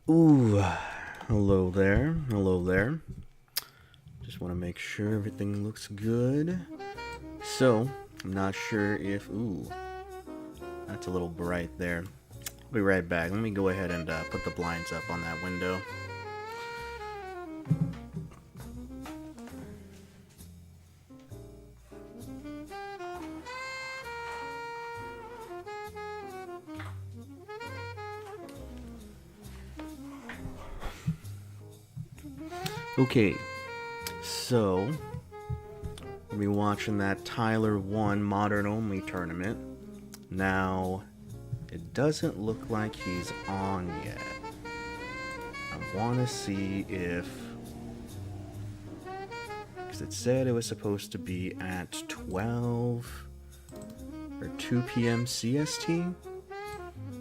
Ooh, hello there, hello there. Just want to make sure everything looks good. So, I'm not sure if, ooh, that's a little bright there. I'll be right back. Let me go ahead and put the blinds up on that window. Okay, so we'll be watching that Tyler1 Modern Only tournament. Now, it doesn't look like he's on yet. I want to see if, because it said it was supposed to be at 12 or 2 p.m. CST,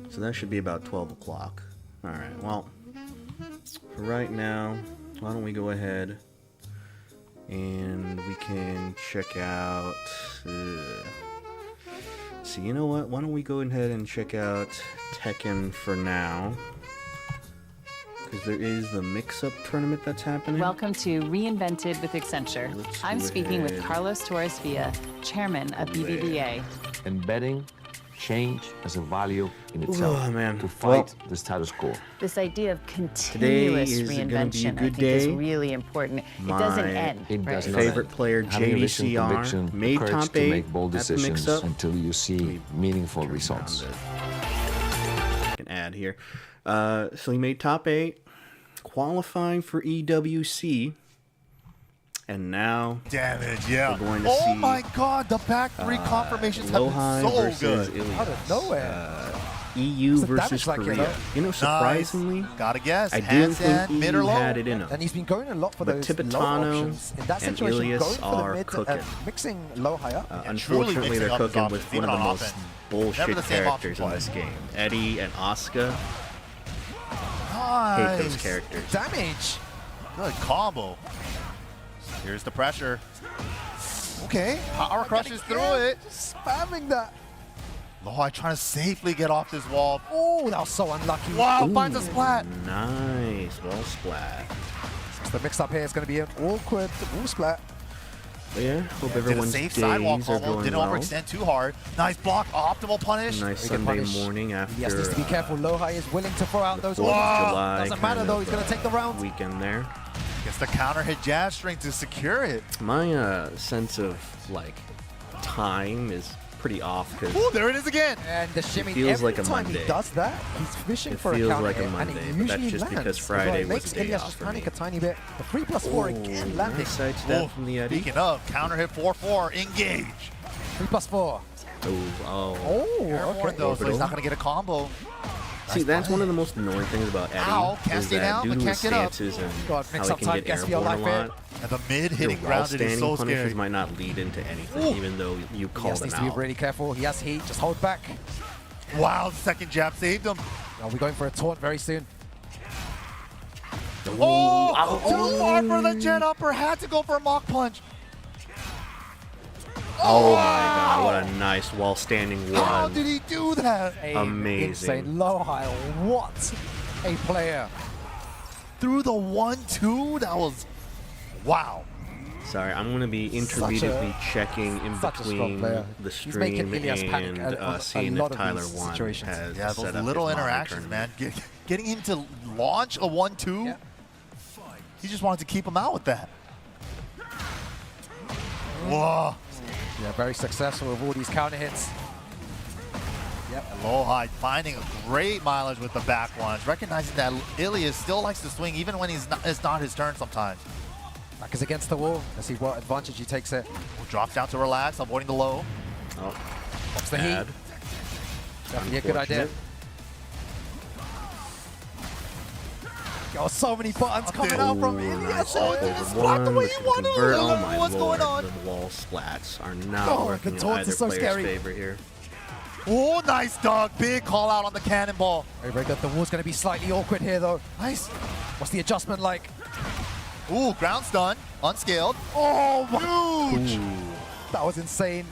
so that should be about 12 o'clock. Alright, well, for right now, why don't we go ahead and we can check out, so you know what, why don't we go ahead and check out Tekken for now, because there is the mix-up tournament that's happening. Welcome to Reinvented with Accenture. I'm speaking with Carlos Torres Villa, chairman of BBVA. Embedding change as a value in itself to fight the status quo. This idea of continuous reinvention, I think, is really important. It doesn't end. It does not favorite end. player, JDCR, made top 8 to make bold at the decisions mix-up until you see meaningful results. I can add here. So he made top 8, qualifying for EWC, and now damage, yeah. we're going to see. Oh my God, the back three confirmations have been so good. Ilias. Out of nowhere. EU versus Korea. You know, surprisingly, Nice. Gotta guess. I didn't think mid EU or low. had it in him. And he's been going a lot for But those low Tibetano options. In that and situation, Ilias going for the are mid, cooking. mixing low high up. Unfortunately, mixing they're up his cooking with options, one of even the on most offense. bullshit Never the same characters in option this play. game. Eddie and Asuka. Nice. Hate those characters. Damage. Good combo. Here's the pressure. Okay, power crushes through it. Spamming that. Loi trying to safely get off this wall. Oh, that was so unlucky. Wow, finds a splat. Nice, well splat. The mix up here is going to be an awkward wall splat. But yeah, hope Did a everyone's safe days sidewalk are combo, going didn't well. overextend too hard. Nice block, optimal punish. Nice Very good Sunday punish. morning after Yes, needs to be careful. Low high is willing to throw out those 4th of orders. July Doesn't matter kind though, of, he's going to take the round. weekend there. Gets the counter hit jab string to secure it. My sense of like time is pretty off because Oh, there it is again. And the shimmy, feels every like a time Monday. he does that, he's fishing It for a feels counter like a hit, Monday, and it but that's usually just lands. because So Friday it was makes a day Ilias off just for panic me. a tiny bit. The 3+4 again landing. Nice side step Oh, from the Eddie. Speaking of, counter hit 4-4, engage. 3+4. Oh, Oh, Airborne okay. though, so he's not going to get a combo. See, that's one of the most annoying things about Eddie. Ow, can't is stay that down, due but to can't his get up. stances and God, how mix he up can time, get guess for your airborne a life lot. And the mid hitting Your grounded is standing so punishes scary. might not lead into anything, Ooh. even though you call Yes, them needs to be out. really careful. He has heat, just hold back. Wow, the second jab saved him. Are we going for a taunt very soon? Oh, too far for the jet upper. Had to go for a mock punch. Oh my god, what a nice wall standing How one. did he do that? Amazing. Insane low high. What a player. Through the 1-2? That was, wow. Sorry, I'm going to be intermittently checking in such a strong between player. the He's making stream Ilias panic and on a seeing lot if of these Tyler1 situations. has Yeah, set those up little his modern interactions, man. tournament. Getting him to launch a 1-2, Yeah. he just wanted to keep him out with that. Whoa. Yeah, very successful with all these counter hits. And low high finding a great mileage with the back ones, recognizing that Ilias still likes to swing even when it's not his turn sometimes. Back is against the wall. Let's see what advantage he takes it. Drops down to relax, avoiding the low. Oh, Pops the bad. heat. Definitely a good idea. Oh, so many buttons coming out from Ilias. Nice didn't over splat the one way with he the wanted. convert. I Oh don't know my what's lord, going on. the wall splats are not Oh, working the in taunts either are so player's scary. favor here. Oh, nice dog. Big call out on the cannonball. Very, very good. The wall's going to be slightly awkward here, though. Nice. What's the adjustment like? Ooh, ground stun. Unscaled. Oh, huge. That was insane.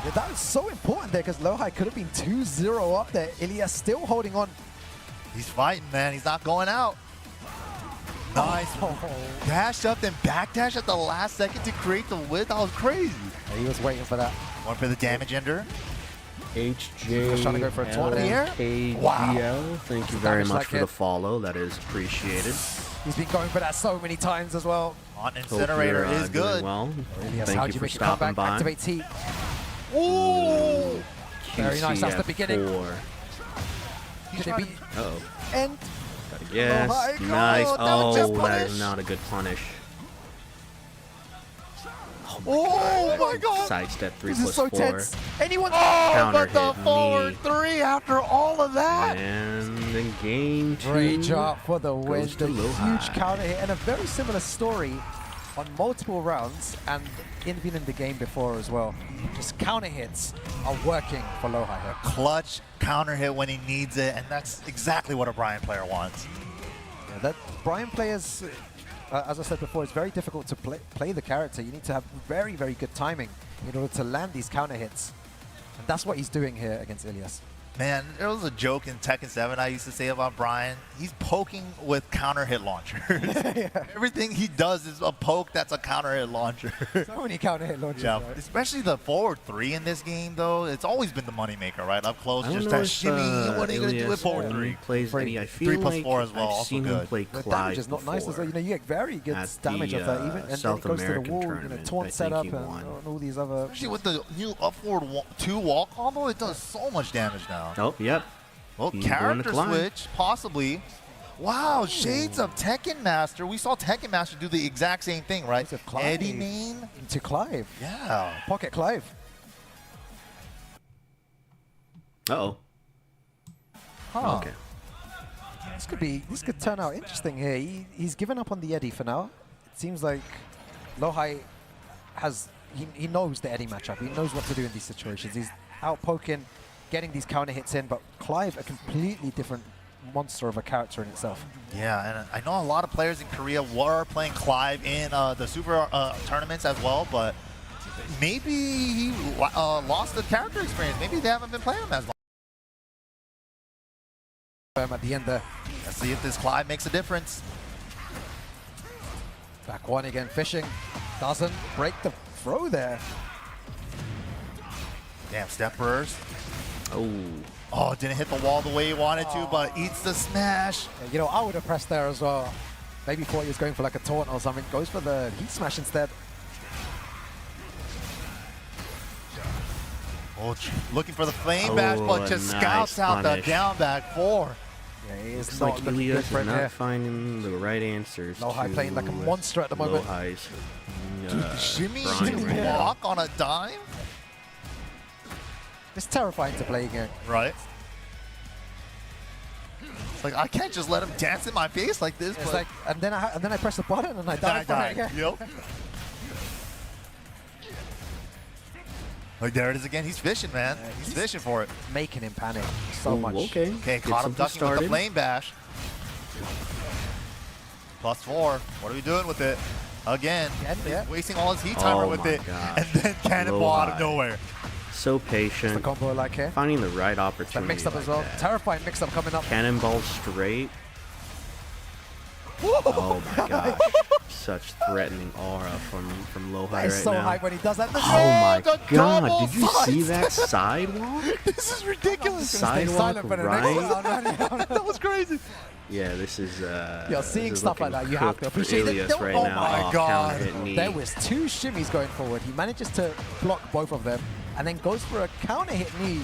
Yeah, that was so important there because low high could have been 2-0 up there. Ilias still holding on. He's fighting, man. He's not going out. Nice. Dash up, then backdash at the last second to create the width. That was crazy. Yeah, he was waiting for that. One for the damage ender. HJ. Just trying to go for a 20 here. KGL. Wow. Thank you very much for the follow. That is appreciated. He's been going for that so many times as well. On Incinerator is good. Well, Yes, thank you for stopping by. Activate T. Ooh. Very nice. That's the beginning. He's Could it be? Uh-oh. And Yes. my God, Nice. that was just Oh, that punish. is not a good punish. Oh my God. Sidestep 3 this is plus so 4. tense. Anyone? Oh, Counter but the hit forward knee. 3 after all of that. And then game 2. Great job for the win. goes to The Low huge High. counter hit and a very similar story on multiple rounds and even in the game before as well. Just counter hits are working for Low High here. Clutch counter hit when he needs it, and that's exactly what a Brian player wants. Yeah, that Brian players, as I said before, it's very difficult to play the character. You need to have very, very good timing in order to land these counter hits. And that's what he's doing here against Ilias. Man, there was a joke in Tekken 7 I used to say about Brian. He's poking with counter hit launchers. Yeah. Everything he does is a poke that's a counter hit launcher. So many counter hit launches. Yeah, Right? especially the forward 3 in this game, though. It's always been the moneymaker, right? Up close, I don't just know that if, shimmy. What are you going to do with Ilias forward only 3? plays Three. any. I feel 3 plus like 4 as well, I've also seen him good. play The Clive damage is not nice as well. You know, you get very good at damage the, of that, even and then it South goes to the American wall. You know, tournament. I taunt think setup he and won. all these other. Especially with the new up forward 2 wall combo, it does so much damage now. Oh, yep. Well, He's going to character Clive. switch, possibly. Wow, shades of Tekken Master. We saw Tekken Master do the exact same thing, right? Shades of Clive. Eddie main. Into Clive. Yeah. Pocket Clive. Uh-oh. Huh. Okay. This could turn out interesting here. He's given up on the Eddie for now. It seems like Lohai has he knows the Eddie matchup. He knows what to do in these situations. He's out poking, getting these counter hits in, but Clive, a completely different monster of a character in itself. Yeah, and I know a lot of players in Korea were playing Clive in the Super tournaments as well, but maybe he lost the character experience. Maybe they haven't been playing him as long. At the end there. Let's see if this Clive makes a difference. Back one again, fishing. Doesn't break the throw there. Damn, step burst. Oh. Oh, didn't hit the wall the way he wanted to, but eats the smash. Yeah, you know, I would have pressed there as well. Maybe thought he was going for like a taunt or something. Goes for the heat smash instead. Oh, looking for the flame bash, but just nice scouts out the punish. down back 4. Yeah, he is Looks not like looking good Ilias for is him not here. finding the right answers. Lohai to playing like a monster at the moment. Lohai's, Shimmy Brian right now. block on a dime? It's terrifying to play again. Right. It's like, I can't just let him dance in my face like this. It's but like, and then I press the button and I die from it again. Yep. Like, there it is again. He's fishing, man. He's fishing for it. Making him panic so much. Okay. Okay, Get caught him something ducking with started. the flame bash. +4. What are we doing with it? Again, Yeah. wasting all his heat timer Oh with my it. gosh. And then cannonball out of Lohai. nowhere. So The patient. combo I like here. Finding the right That opportunity. mixed up as like well. that. Terrifying mix up coming up. Cannonball straight. Oh my gosh. Such threatening aura from Lohai That is right so now. hype when he does that. Oh my the god, double did you see side that sidewalk? This is ridiculous. Stay Sidewalk silent for the next right? round. That was crazy. Yeah, this is You're seeing stuff like that. You have to appreciate it. Ilias right Oh now. my God. Counter hit knee. There was 2 shimmies going forward. He manages to block both of them and then goes for a counter hit knee.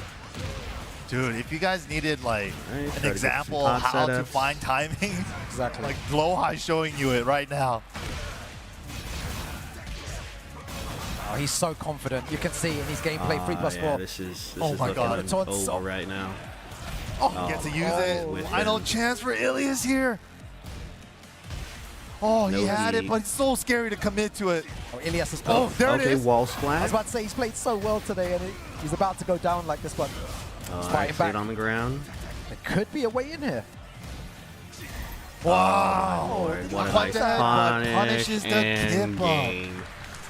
Dude, if you guys needed like Right, try to an get example some of hot how to setups. find timing, Exactly. like Lohai showing you it right now. Oh, he's so confident. You can see in his gameplay 3+4. Yeah, this is Oh my God, looking the taunts. over right now. Oh, gets to use it. with Final him. chance for Ilias here. Oh, he No had it, need. but it's so scary to commit to it. Oh, Ilias is Oh, there it Okay, is. wall I was splat. about to say he's played so well today, and he's about to go down like this one. He's fighting back. on the ground. There could be a way in here. Wow. Lord, what a But nice that punish punishes the and tip up. game.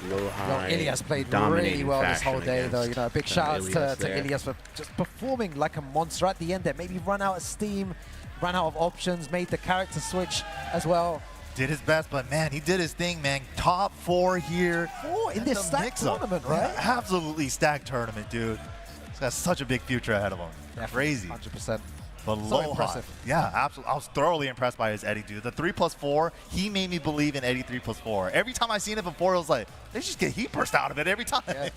Yo, Lohai Ilias played really dominating well this faction whole day, though. You know, big against, shout outs Ilias to there. Ilias for just performing like a monster at the end there. Maybe run out of steam, ran out of options, made the character switch as well. Did his best, but man, he did his thing, man. Top 4 here. In this stacked tournament, right? Yeah, absolutely stacked tournament, dude. He's got such a big future ahead of him. Yeah, Crazy. 100%. But So Lohai, impressive. yeah, absolutely. I was thoroughly impressed by his Eddie, dude. The 3+4, he made me believe in Eddie 3+4. Every time I seen it before, it was like, they just get heat burst out of it every time. Yeah.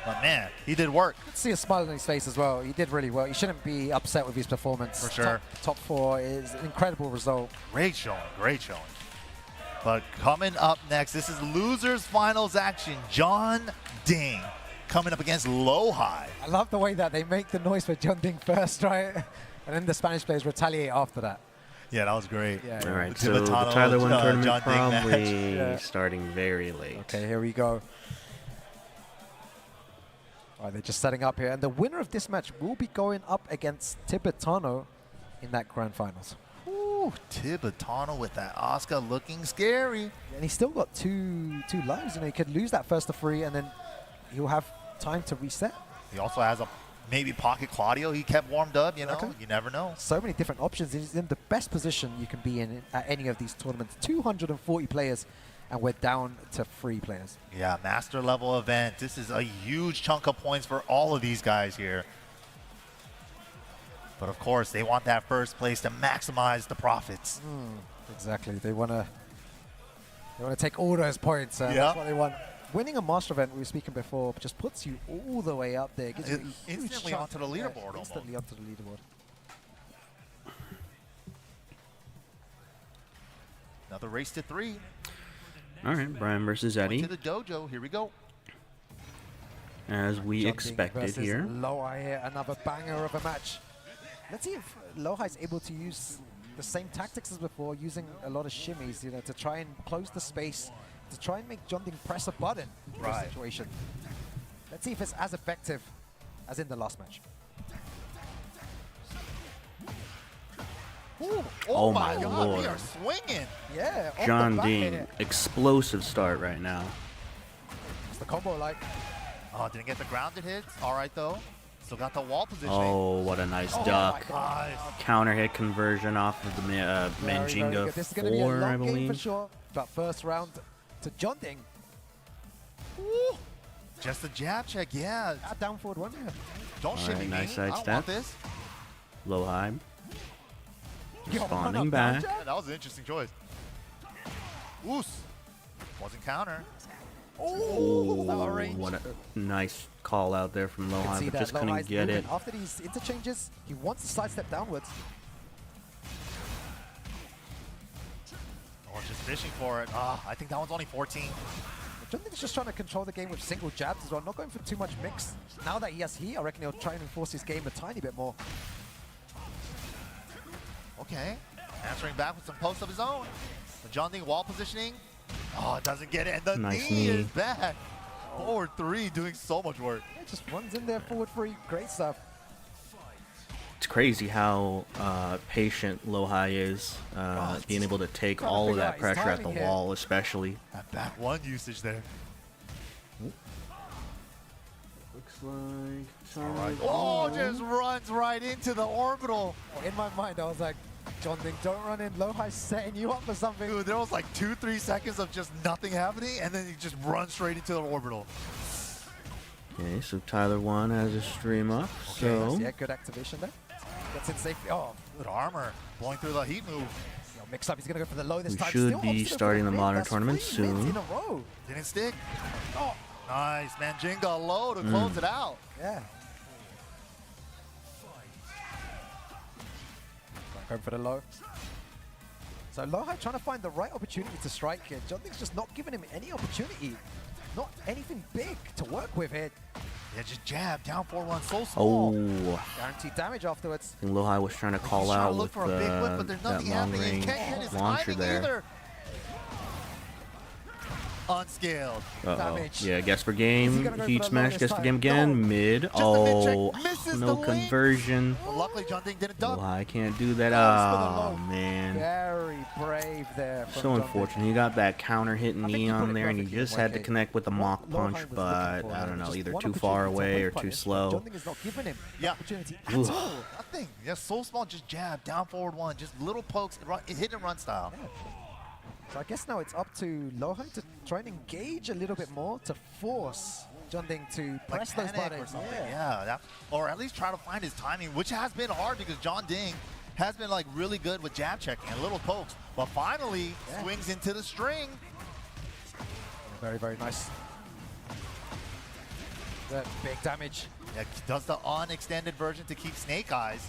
But man, he did work. You can see a smile on his face as well. He did really well. You shouldn't be upset with his performance. For sure. Top 4 is an incredible result. Great showing, great showing. But coming up next, this is losers finals action. John Ding coming up against Lohai. I love the way that they make the noise for John Ding first, right? And then the Spanish players retaliate after that. Yeah, that was great. Yeah. All right, The so the Tibetano, Tyler1 tournament John Ding match. probably Yeah. starting very late. Okay, here we go. All right, they're just setting up here. And the winner of this match will be going up against Tibetano in that grand finals. Ooh, Tibetano with that Oscar looking scary. And he's still got two lives. You know, he could lose that first to 3, and then he'll have time to reset. He also has a maybe pocket Claudio he kept warmed up, you know? Okay. You never know. So many different options. He's in the best position you can be in at any of these tournaments. 240 players, and we're down to 3 players. Yeah, master level event. This is a huge chunk of points for all of these guys here. But of course, they want that first place to maximize the profits. Exactly. They want to take all those points. Yep. That's what they want. Winning a master event, we were speaking before, just puts you all the way up there. Gives you a huge Instantly chance. onto the leaderboard Yeah, almost. instantly onto the leaderboard. Another race to 3. All right, Brian versus To Eddie, the dojo. Here we go. as we John Ding expected versus here. Lohai here, another banger of a match. Let's see if Lohai's able to use the same tactics as before, using a lot of shimmies, you know, to try and close the space, to try and make John Ding press a button in this situation. Let's see if it's as effective as in the last match. Ooh, Oh my God, Lord. we are swinging. Yeah, off John the back Ding, here. explosive start right now. What's the combo like? Oh, didn't get the grounded hits. All right, though. Still got the wall positioning. Oh, what a nice Oh duck. my God. Nice. Counter hit conversion off of the Very, very Manjinga good. This is going to be a 4, I long game for believe. sure. But first round to John Ding. Ooh. Just a jab check, yeah. Down forward 1 here. Don't shimmy right, me. nice I side don't step. want this. Lohai. Yo, Responding run up, back. down jab. Yeah, that was an interesting choice. Oos. Wasn't counter. Oh, that Ooh, range. what a nice call out there from You can Lohai, see but that just couldn't Lohai's get it. movement. After these interchanges, he wants to sidestep downwards. Oh, just fishing for it. Ah, I think that one's only 14. John Ding's just trying to control the game with single jabs as well, not going for too much mix. Now that he has heat, I reckon he'll try and enforce his game a tiny bit more. Okay. Answering back with some posts of his own. The John Ding wall positioning. Oh, it doesn't get it. And the Nice knee knee. is back. Forward 3 doing so much work. Yeah, just runs in there, forward 3, great stuff. It's crazy how patient Lohai is, being able to take trying to all of figure that out his pressure at the timing here. wall, especially. That back 1 usage there. Looks like. Right. Oh, just runs right into the orbital. In my mind, I was like, John Ding, don't run in. Lohai's setting you up for something. Dude, there was like 2-3 seconds of just nothing happening, and then he just runs straight into the orbital. Okay, so Tyler1 has a stream up. So Yeah, good activation there. Gets in safely. Oh, Good armor. Blowing through the heat move. yo, mix up. He's going to go for the low this We time. should Still be opts to go for starting the mid. modern That's tournament 3 wins soon. in a row. Didn't stick. Oh, nice. Manjinga low to close it out. Yeah. Going for the low. So Lohai trying to find the right opportunity to strike here. John Ding's just not giving him any opportunity. Not anything big to work with here. Yeah, just jab. Down 4-1. So small. oh, Guaranteed damage afterwards. I think Lohai was trying to He's call trying to out look with for a big whip, but there's that nothing long happening. He range can't get his launcher timing there. either. unscaled. Damage. Yeah, guess for Is he game. gonna go Heat for the smash, low guess this for game time? again. No. Mid. Just a mid-check, Oh, misses no the link. conversion. Well, luckily, John Ding didn't duck. Oh, I can't do that. Goes for the Oh, low. man. Very brave there. From So John Ding. unfortunate. He got that counter hitting I think knee he put on it there, and he perfectly in just had to 1K. connect with the What mock Low punch, High was but looking for, I don't know, just either one too far opportunity to away or whip too punish, but slow. John Ding is not giving him Yeah. the opportunity at Oof. all. Nothing. Yeah, so small, just jab, down forward one, just little pokes, hit and run style. Yeah. So I guess now it's up to Lohai to try and engage a little bit more to force John Ding to Like press those panic or buttons. something. Yeah, or at least try to find his timing, which has been hard because John Ding has been like really good with jab checking and little pokes, but finally swings into the string. Very, very nice. That big damage. Yeah, does the unextended version to keep Snake Eyes.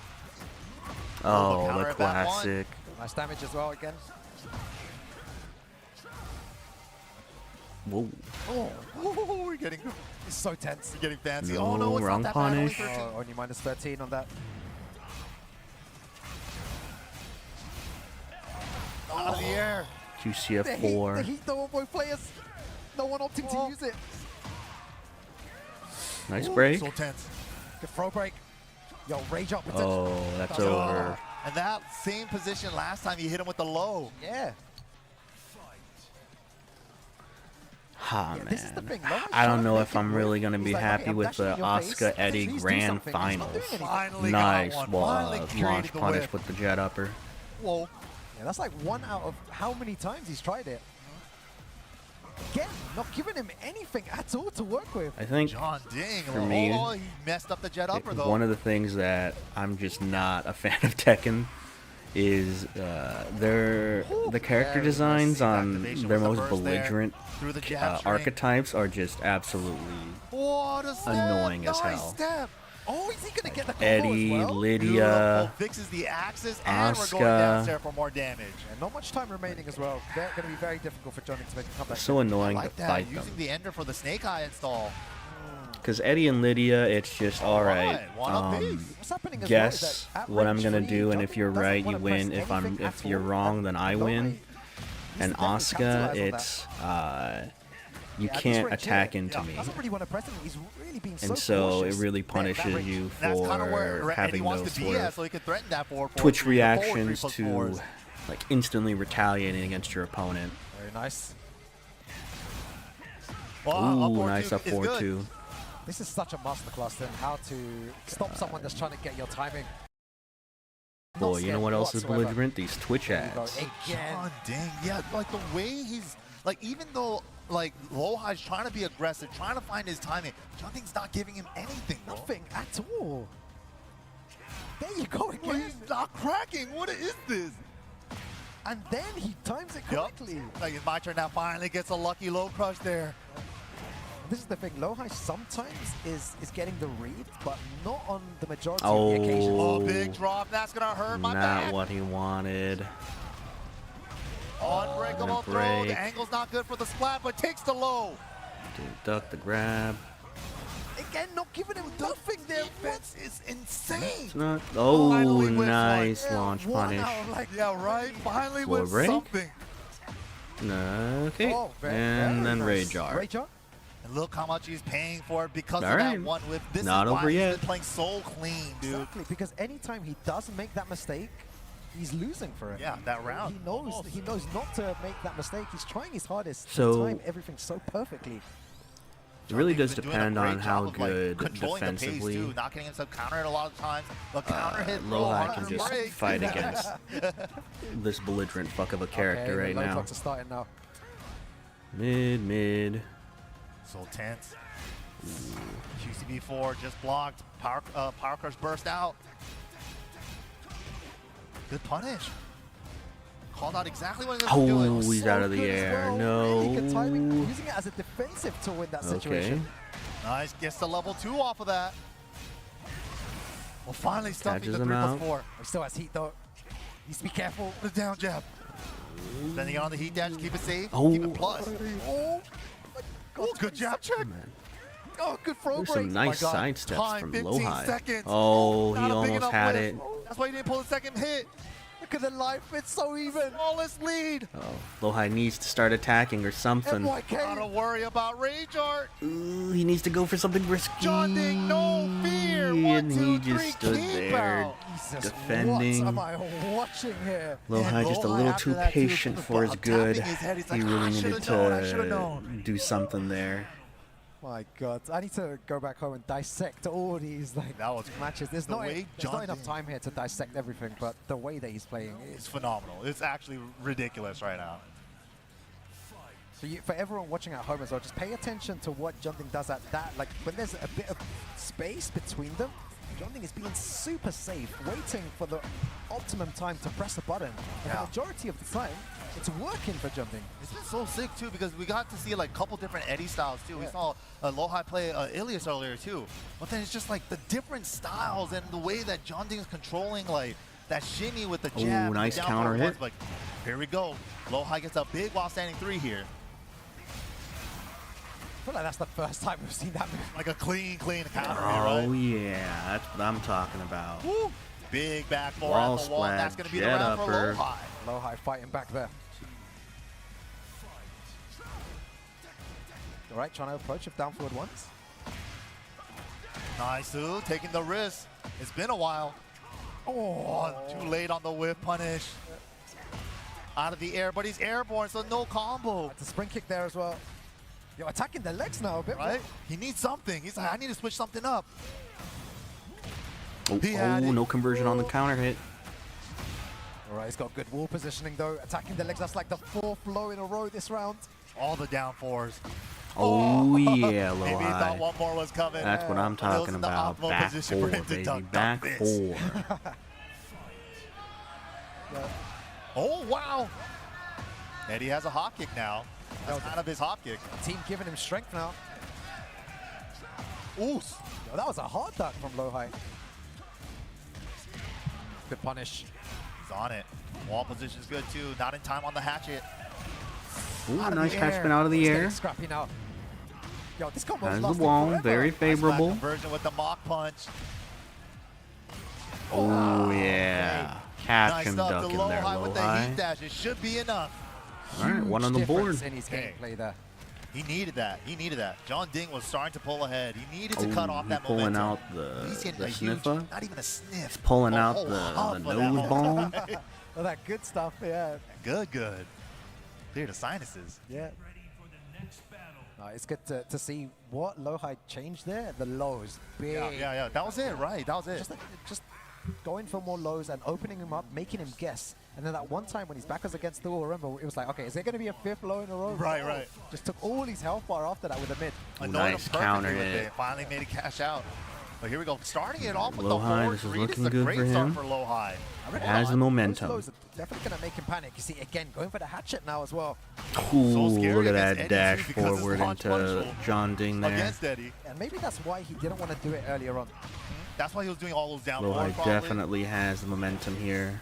Oh, counter the at that one. classic. Nice damage as well again. Whoa. Oh, we're getting It's so tense. fancy. No, Oh no, it's wrong not that bad, only punish. 13. Oh, only minus 13 on that. Out of the air. The QCF4. heat though on both players. No one opting to use it. Nice break. So tense. Good throw break. Yo, rage up potential. Oh, that's That's over. And that same position last time you hit him with the low. Yeah. Ha, Yeah, this is the man. thing. Lohai's I trying don't to know make if it I'm work. really going to He's be like, happy okay, I'm with dashing the in your face. Asuka Eddie Please do Grand something. He's not Finals. doing anything. Finally Nice got one. Finally launch created the punish whip. with the jet upper. Whoa. Yeah, that's like one out of how many times he's tried it. Again, not giving him anything at all to work with. I think John Ding. For me, oh, he messed up the jet upper though. one of the things that I'm just not a fan of Tekken is the character Very designs on activation their with the most burst there, belligerent through the jab string. archetypes are just absolutely What a step. annoying as Nice hell. Step. Oh, is he going to get the combo Eddie, as well? Lydia, Beautiful. Fixes the axis, and we're Asuka. going downstairs for more damage. And not much time remaining as well. They're going to be very difficult for Johnny to make a comeback. so annoying Like to that, fight using them. the ender for the Snake Eye install. Because Eddie and Lydia, it's just alright. One apiece. What's happening as Guess well is that at what I'm range gonna 3, do, and Johnny if you're doesn't right, wanna you press win. If anything if at you're all, wrong, then I Lohai win. needs And to definitely Asuka, capitalize on it's you Yeah, at this can't range, attack yeah. into me, Doesn't really want to press him. He's really being so and so it cautious. really That punishes range. you That's kind of for where Eddie having wants those to be sort at, of so he can threaten that forward. Twitch forward, forward, reactions 3+4s. to like instantly retaliating against your opponent. Very nice. Well, up Ooh, forward nice two up is forward good. too. This is such a masterclass then, how to stop someone that's trying to get your timing. Not Boy, you know scared what else is whatsoever. belligerent? These Twitch There you go. ads. Again. John Ding, yeah, like the way he's like, even though like Lohai's trying to be aggressive, trying to find his timing, John Ding's not giving him anything. Bro. Nothing at all. There you go Well, again. he's not cracking. What is this? And then he times it Yup. correctly. Like it's my turn now. Finally gets a lucky low crush there. This is the thing, Lohai sometimes is getting the read, but not on the majority Oh. of the occasions. Oh, big drop. That's gonna hurt my Not back. what he wanted. Unbreakable And a throw. break. The angle's not good for the splat, but takes the low. Dude, duck the grab. Again, not giving him nothing there. Defense is insane. It's not. Oh, Finally with one. nice Yeah, launch one punish. out of, like, Yeah, right. Finally Floor with break? something. Okay. Oh, very, And very then nice. Rage Art. Rage Art? And look how much he's paying for it because All of right. that one whip. This Not is why over he's yet. been playing so clean, dude. Exactly, because anytime he does make that mistake, he's losing for it. Yeah, that round. He knows not to make that mistake. He's trying his hardest So- to time everything so perfectly. It really He's does been doing a depend great on how job of, like, good controlling the pace, defensively too, not getting himself countered a lot of times. The counter hit Lohai can and just break. fight against this belligerent fuck of a character Okay, right the low now. clocks are starting now. Mid. So tense. QCB4 just blocked. Power crush burst out. Good punish. Called out exactly what he was doing. Oh, he's So out of the good as air. well. Really good timing, No. using it as a defensive tool in that Okay. situation. Nice, gets the level 2 off of that. Well, finally stuffing Catches the him 3+4. He still has heat though. Needs to be careful. The down jab. Then you get on the heat dash, keep it safe, Oh. keep it plus. Oh, my God. Oh, good jab check. Man. Oh, good throw There's break. some nice God. side steps Time, from 15 Lohai. seconds. Oh, Not he a big almost enough had whiff. it. That's why he didn't pull the second hit. The longer than life. It's so even. Flawless lead. Oh, Lohai needs to start attacking or something. Gotta worry about Rage Art. Ooh, he needs to go for something risky. John Ding, no fear. 1, And 2, he 3, just stood keep there out. Jesus, defending. what am I watching here? Lohai just a Lohai little after too that, too, patient was for his good. tapping his head. He's He like, really I needed should've to known. do something there. My God, I need to go back home and dissect all these That was matches. There's the not, way there's not John enough Ding- time here to dissect everything, but the way that he's playing It's is phenomenal. It's actually ridiculous right now. for everyone watching at home as well. Just pay attention to what John Ding does at that. Like when there's a bit of space between them, John Ding is being super safe, waiting for the optimum time to press a button. And the majority of the time, it's working for John Ding. It's been so sick too because we got to see like a couple different Eddie styles too. We saw Lohai play Ilias earlier too, but then it's just like the different styles and the way that John Ding is controlling like that shimmy with the jab. Ooh, nice the counter down hit. ones, like, here we go. Lohai gets a big while standing 3 here. I feel like that's the first time we've seen that move. Like a clean counter hit, Oh right? yeah, that's what I'm talking about. Woo. Big back four Wall at the wall. splat, That's going to be the jet round upper. for Lohai. Lohai fighting back there. All right, trying to approach if down forward once. Nice, taking the risk. It's been a while. Oh, too late on the whip punish. Out of the air, but he's airborne, so no combo. It's a spring kick there as well. You're attacking the legs now a bit Right? He needs something. He's like, I need to switch something up. Oh, He had it. no conversion on the counter hit. All right, he's got good wall positioning though. Attacking the legs, that's like the 4th low in a row this round. All the down fours. Oh yeah, Maybe he thought Lohai. one more was coming. That's what I'm But it was talking in the about. optimal Back position four, for him to baby. duck Back this. 4. Oh, wow. Eddie has a hop kick now. That's kind of his hop kick. Team giving him strength now. Ooh. Yo, that was a hard duck from Lohai. Good punish. He's on it. Wall position's good too. Not in time on the hatchet. Ooh, Out of nice the catch air. spin out of the He's air. getting scrappy now. Yo, this combo is Has the lasting wall, forever. very Nice back favorable. conversion with the mock punch. Oh yeah, catch Nice him stuff to ducking there, Lohai with the heat Lohai. dash. It should be enough. All right, one on the Difference board. in his Okay. gameplay there. He needed that. He needed that. John Ding was starting to pull ahead. He needed to Oh, cut off he that pulling momentum. out the He's getting the a huge, sniffer. not even a sniff. Pulling a out whole the huff of that nose whole- bone. Oh, that good stuff, yeah. Good. Clear the sinuses. Yeah. It's good to see what Lohai changed there. The lows, big. Yeah. That was it, right? That was it. Just going for more lows and opening him up, making him guess. And then that one time when his back was against the wall, remember, it was like, okay, is there going to be a 5th low in a row? Right. Just took all his health bar after that with a mid. Annoyed Nice him perfectly counter with hit. it. Finally made it cash out. But here we go. Starting it off with Lohai, the forward this is three. looking a good great for start him. for Lohai. Has the momentum. Those lows are definitely going to make him panic. You see, again, going for the hatchet now as well. Ooh, scary look at against that Eddie, dash too, because his forward launch into punishable John Ding there. Against Eddie. And maybe that's why he didn't want to do it earlier on. That's why he was doing all those down Lohai forward probably. definitely has the momentum here.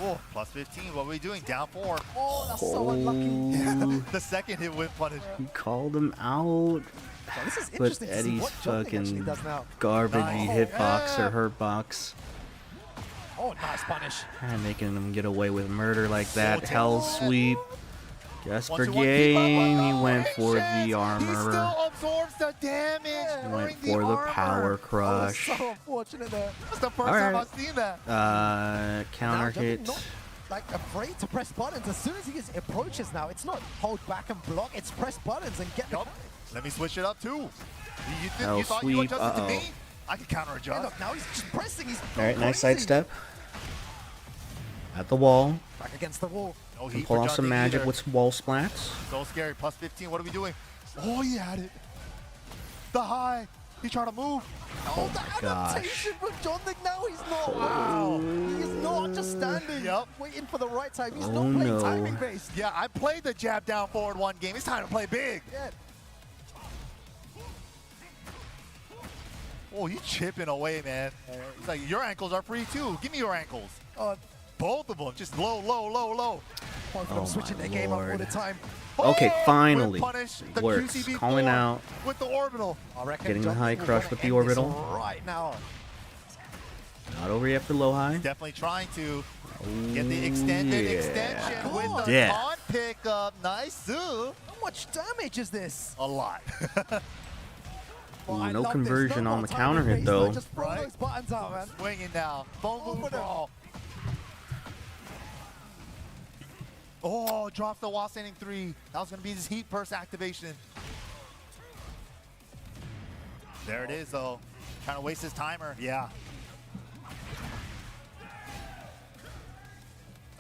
Oh, plus 15. What are we doing? Down 4. Oh, that's so unlucky. The second hit whip punish. He called him out. Now, this is But interesting to see Eddie's what John Ding actually fucking does now. garbagey Nice. hitbox Yeah. or hurt box. Oh, nice punish. And making him get away with murder like that. So Hell talented. sweep. Just for 1-2-1, keep up, game, he oh, went for patience. the armor. He still absorbs the damage. He during went for the armor. power Oh, crush. so unfortunate there. That's the first All time right. I've seen that. Counter Now, John Ding hit. not like afraid to press buttons. As soon as he approaches now, it's not hold back and block. It's press buttons and get the Yup. Let me switch it up too. You Oh, thought you sweep. adjusted to me? Uh-oh. I can counter Hey, adjust. look, now he's just pressing. He's All right, nice crazy. sidestep. At the wall. Back against the wall. No Can heat pull for off John some Ding magic either. with wall splats. So scary. Plus 15. What are we doing? Oh, he had it. The high. He trying to move. Oh, the gosh. adaptation from John Ding now. He's not. Wow. He is not just standing, Yup. waiting for the right time. He's Oh, not playing no. timing based. Yeah, I played the jab down forward one game. It's time to play big. Yeah. Oh, he's chipping away, man. He's like, your ankles are free too. Give me your ankles. Oh, Both of them. Just low. both of them Oh, switching my their game up all Lord. the time. Okay, Oh, finally. whip punish, the Works. QCB Calling 4 out. with the orbital. I reckon Getting the John high Ding will crush wanna with the end this orbital. right now. Not over yet for Lohai. Definitely trying to get the extended extension with the taunt pickup. Nice. How much damage is this? A lot. Ooh, no conversion on the counter hit, though. Just throw those buttons out, man. Swinging now. Phone move ball. Oh, drops the wall standing 3. That was going to be his heat burst activation. There it is, though. Trying to waste his timer. Yeah.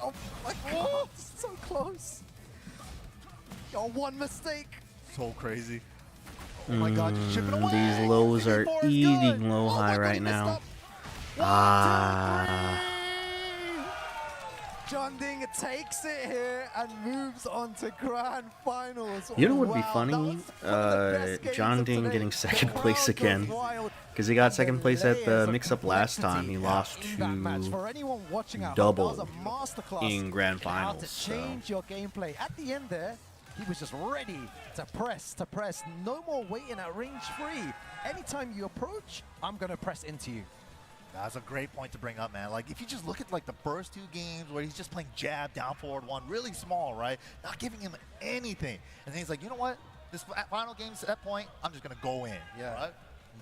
Oh my god, so close. Your one mistake. So crazy. Oh my god, just chip it away. These lows are eating Lohai right now. Jeondding takes it here and moves on to grand finals. You know what would be funny? Jeondding getting second place again. Because he got second place at the mix-up last time. He lost to double in grand finals. So. Change your gameplay. At the end there, he was just ready to press. No more waiting at range 3. Anytime you approach, I'm going to press into you. That's a great point to bring up, man. Like, if you just look at, like, the first 2 games where he's just playing jab, down forward 1, really small, right? Not giving him anything. And then he's like, you know what? This final game set point, I'm just going to go in. Yeah. Right?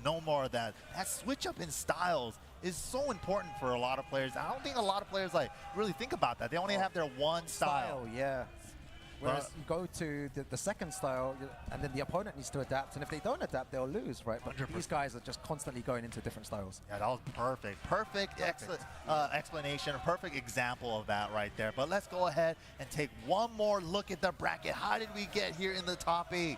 No more of that. That switch up in styles is so important for a lot of players. I don't think a lot of players, like, really think about that. They only have their one style. Yeah. Whereas you go to the second style, and then the opponent needs to adapt, and if they don't adapt, they'll lose, right? But 100%. These guys are just constantly going into different styles. Yeah, that was perfect. Perfect explanation, a perfect example of that right there. But let's go ahead and take one more look at the bracket. How did we get here in the top 8?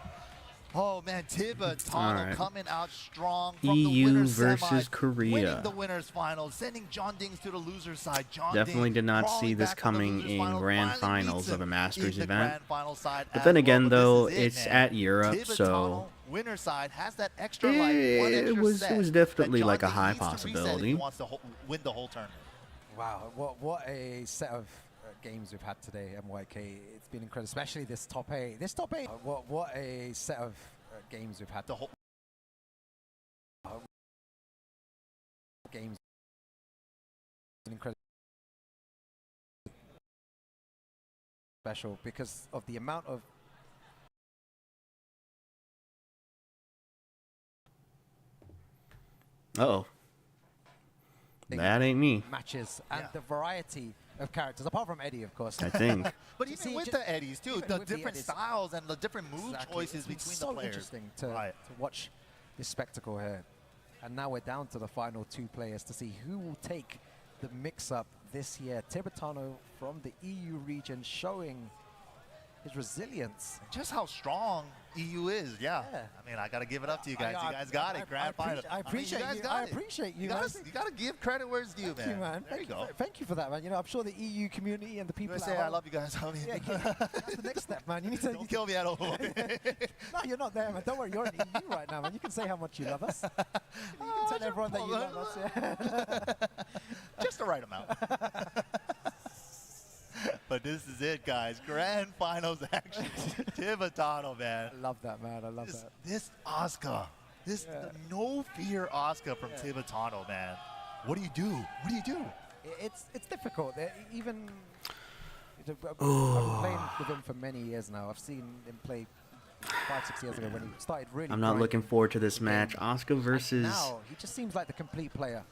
Oh man, Tyler1 coming out strong from EU the winners versus semis, Korea. winning the winners finals, sending Jeondding to the loser side. Definitely did not see this coming in grand finals of a Masters event. But then again, though, it's at Europe, so winner side has that extra it was definitely like a high possibility. He wants to win the whole tournament. Wow, what a set of games we've had today, MYK. It's been incredible, especially this top 8. This top 8. What a set of games we've had. The whole games. Incredible. Special because of the amount of Uh-oh. That ain't me. Matches and the variety of characters, apart from Eddie, of course. I think. But even with the Eddies, too, the different styles and the different move choices between the players. It's interesting to watch this spectacle here. And now we're down to the final 2 players to see who will take the mix-up this year. Tibetano from the EU region showing his resilience. Just how strong EU is, I mean, I got to give it up to you guys. You guys got it. Grand final. I appreciate you. I appreciate you. You got to give credit where it's due, man. Thank you, man. There you go. Thank you for that, man. You know, I'm sure the EU community and the people say I love you guys. Yeah, that's the next step, man. You need to don't kill me at all. No, you're not there, man. Don't worry. You're in EU right now, man. You can say how much you love us. You can tell everyone that you love us. Yeah. Just the right amount. But this is it, guys. Grand finals action. Tibetano, man. I love that, man. I love that. This Asuka. This no fear Asuka from Tibetano, man. What do you do? What do you do? It's difficult. Even I've been playing with him for many years now. I've seen him play 5-6 years ago when he started really. I'm not looking forward to this match. Asuka versus. Now he just seems like the complete player.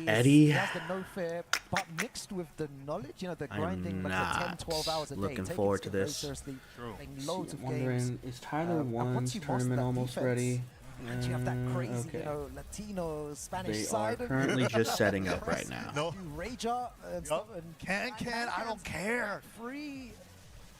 Eddie. He has the no fear, but mixed with the knowledge, you know, the grinding like for 10, 12 hours a day. Looking forward to this. Seriously, playing loads of games. Is Tyler1's tournament almost ready? And you have that crazy, you know, Latino, Spanish side. They are currently just setting up right now. No. Rager and stuff. And I don't care. Free.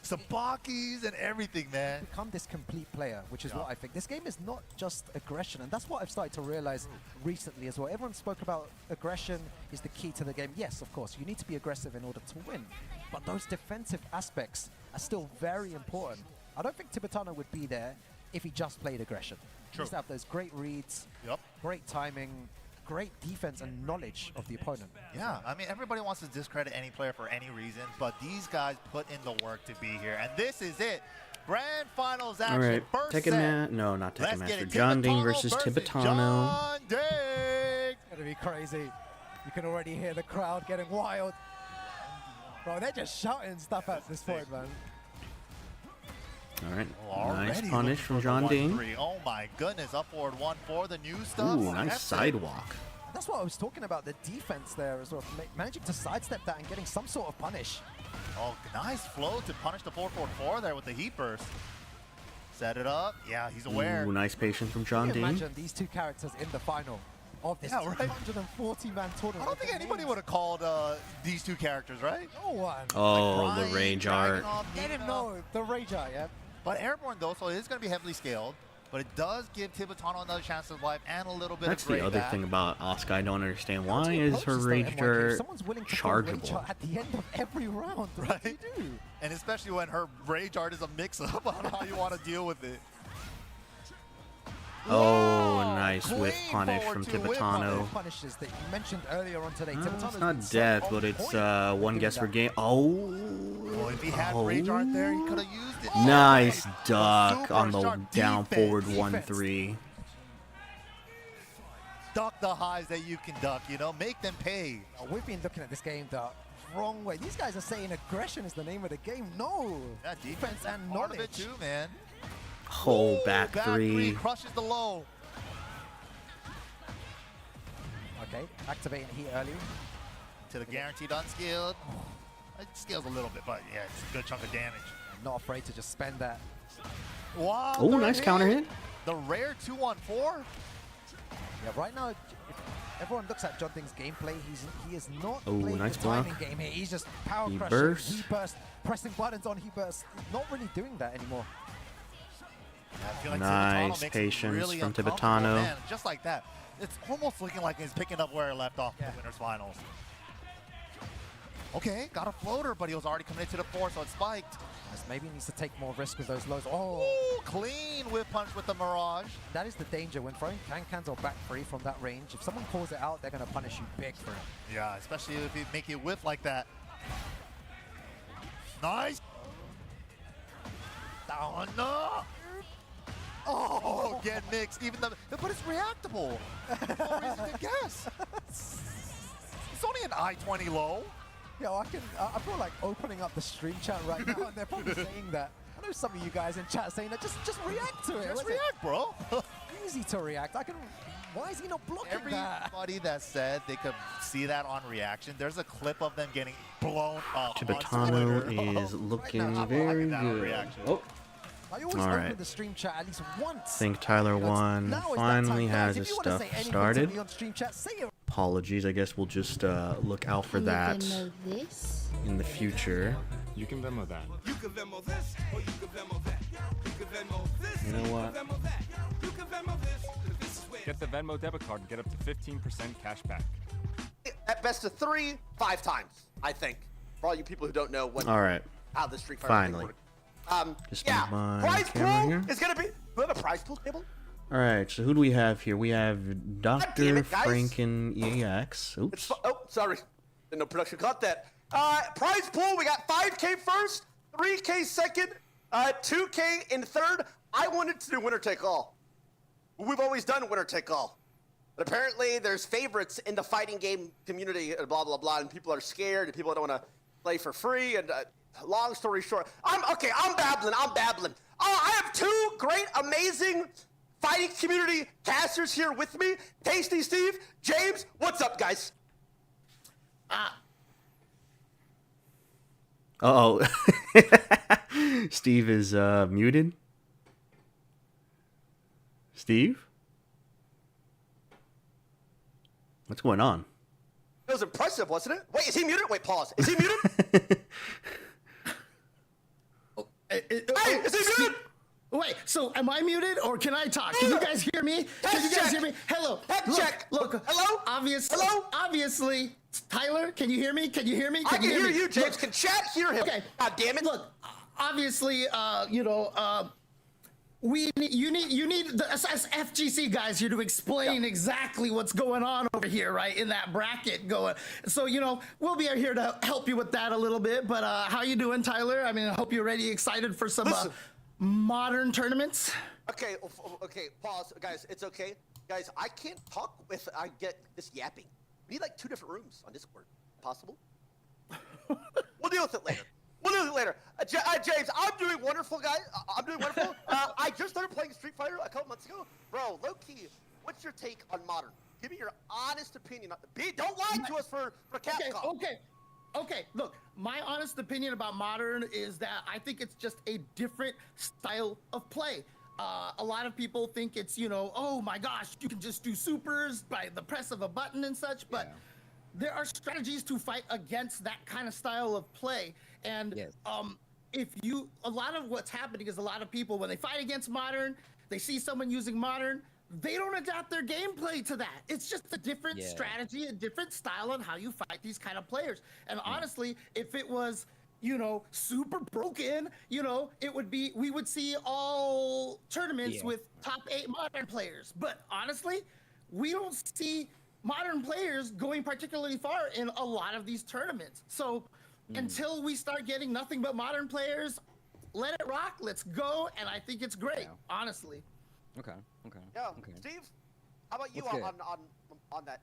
Sabakis and everything, man. Become this complete player, which is what I think. This game is not just aggression, and that's what I've started to realize recently as well. Everyone spoke about aggression is the key to the game. Yes, of course, you need to be aggressive in order to win, but those defensive aspects are still very important. I don't think Tibetano would be there if he just played aggression. He needs to have those great reads, great timing, great defense and knowledge of the opponent. Yeah, I mean, everybody wants to discredit any player for any reason, but these guys put in the work to be here, and this is it. Grand finals action. All right, First set. No, not Tekken Master. Jeondding versus Tibetano. It's gonna be crazy. You can already hear the crowd getting wild. Bro, they're just shouting stuff at this point, man. All right, Already nice punish from John Ding. 1-3. Oh my goodness, up forward 1-4, the new stuff. Ooh, nice sidewalk. That's what I was talking about, the defense there as well. Managing to sidestep that and getting some sort of punish. Oh, nice flow to punish the 4-4-4 there with the heat burst. Set it up. Yeah, he's aware. Ooh, nice patience from John Can you Ding. imagine these two characters in the final of this 140-man tournament? I don't think anybody would have called these two characters, right? No one. Oh, Like the rage Dragunov, art. Let him know the rage art, yeah. But Airborne, though, so it is going to be heavily scaled. But it does give Tibetano another chance of life and a little bit That's of gray the other back. thing about Asuka. I don't understand. How do Why you is approach her this, though, rage NYK? If art someone's willing to throw rage chargeable? art at the end of every round, what do you do? And especially when her rage art is a mix-up on how you want to deal with it. Oh, nice Clean whip punish forward from to whip Tibetano. Punishes that you mentioned earlier on today. It's Tibetano's not been so death, on but it's point one with guess doing per that. game. Oh, Well, if he had rage art there, he could have used it. nice Oh, duck super on the sharp down defense. forward 1-3. Duck the highs that you can duck, you know? Make them pay. We've been looking at this game the wrong way. These guys are saying aggression is the name of the game. No. Yeah, Defense and part of it knowledge. too, man. Oh, Ooh, back three. crushes the low. Okay, activating heat early. To the guaranteed unscaled. It scales a little bit, but yeah, it's a good chunk of damage. Not afraid to just spend that. Wow. Oh, third nice counter hit. The rare 2-1-4. Yeah, right now, if everyone looks at John Ding's gameplay, he is not Oh, playing nice the timing block. game here. He's just power He crushing, burst. he burst, pressing buttons on he burst. Not really doing that anymore. I feel like Nice Tibetano makes it patience really from uncomfortable, Tibetano. man. Just like that. It's almost looking like he's picking up where it left off in Yeah. the winners finals. Okay, got a floater, but he was already committed to the 4, so it spiked. Maybe he needs to take more risk with those lows. Oh, Ooh, clean whip punch with the Mirage. that is the danger when throwing can-cans or back free from that range. If someone calls it out, they're going to punish you big for it. Yeah, especially if you make you whip like that. Nice. Down. No. Oh, get mixed. Even the, but it's reactable. No reason to guess. It's only an I-20 low. Yo, I feel like opening up the stream chat right now, and they're probably saying that. I know some of you guys in chat saying that. Just react to it. Just What's it? react, bro. Easy to react. Why is he not blocking that? Everybody that said they could see that on reaction, there's a clip of them getting blown up. Tibetano on Twitter. is looking now, very that on good. reaction. Oh, I always All open right. the stream chat at least once. I think Tyler1 Now is that finally time. has Guys, his if you wanna stuff say anything to started. me on stream chat, say it. Apologies, I guess we'll just look out for that Know this? in the future. You can Venmo that. You can Venmo this, or you can Venmo that. You can Venmo this, You know what? Venmo that. You can Venmo this, 'cause this is where Get the Venmo debit card and get up to 15% cash back. At best of 3, 5 times, I think. For all you people who don't know All right. how the Street Fighter Finally. thing works. Just Yeah, move my prize camera pool here. is gonna be. We have a prize pool table. All right, so who do we have here? We have damn Dr. it, guys. Franken EX. It's Oops. oh, sorry, no production caught that. Prize pool. We got 5K first, 3K second, 2K in third. I wanted to do winner take all. We've always done winner take all. But apparently there's favorites in the fighting game community and blah, blah, blah, and people are scared and people don't want to play for free. And long story short, I'm babbling. I have 2 great, amazing fighting community casters here with me. Tasty Steve, James, what's up, guys? Uh-oh. Steve is muted. Steve? What's going on? It was impressive, wasn't it? Wait, is he muted? Wait, pause. Is he muted? Hey, is he muted? Wait, so am I muted or can I talk? Can you guys hear me? Can you guys hear me? Hello. Head check. Look. Hello? Hello? Hello? Obviously. Tyler, can you hear me? Can you hear me? I can hear me? you, James. Look, Can chat hear him? Okay. God damn it. Look, obviously, you need the us FGC guys here to explain exactly what's going on over here, right, in that bracket going. So, we'll be here to help you with that a little bit. But how you doing, Tyler? I mean, I hope you're ready, excited for some modern tournaments. Okay, pause. Guys, it's okay. Guys, I can't talk if I get this yapping. We need like 2 different rooms on Discord. Possible? We'll deal with it later. We'll deal with it later. James, I'm doing wonderful, guys. I'm doing wonderful. I just started playing Street Fighter a couple months ago. Bro, low-key, what's your take on Modern? Give me your honest opinion. Don't lie to us for Capcom. Okay, look, my honest opinion about Modern is that I think it's just a different style of play. A lot of people think it's, you know, oh my gosh, you can just do supers by the press of a button and such, but there are strategies to fight against that kind of style of play. And a lot of what's happening is a lot of people, when they fight against Modern, they see someone using Modern, they don't adapt their gameplay to that. It's just a different strategy, a different style on how you fight these kind of players. And honestly, if it was, you know, super broken, you know, we would see all tournaments with top 8 Modern players. But honestly, we don't see Modern players going particularly far in a lot of these tournaments. So until we start getting nothing but Modern players, let it rock, let's go. And I think it's great, honestly. Okay. Yeah, Steve, how about you on that?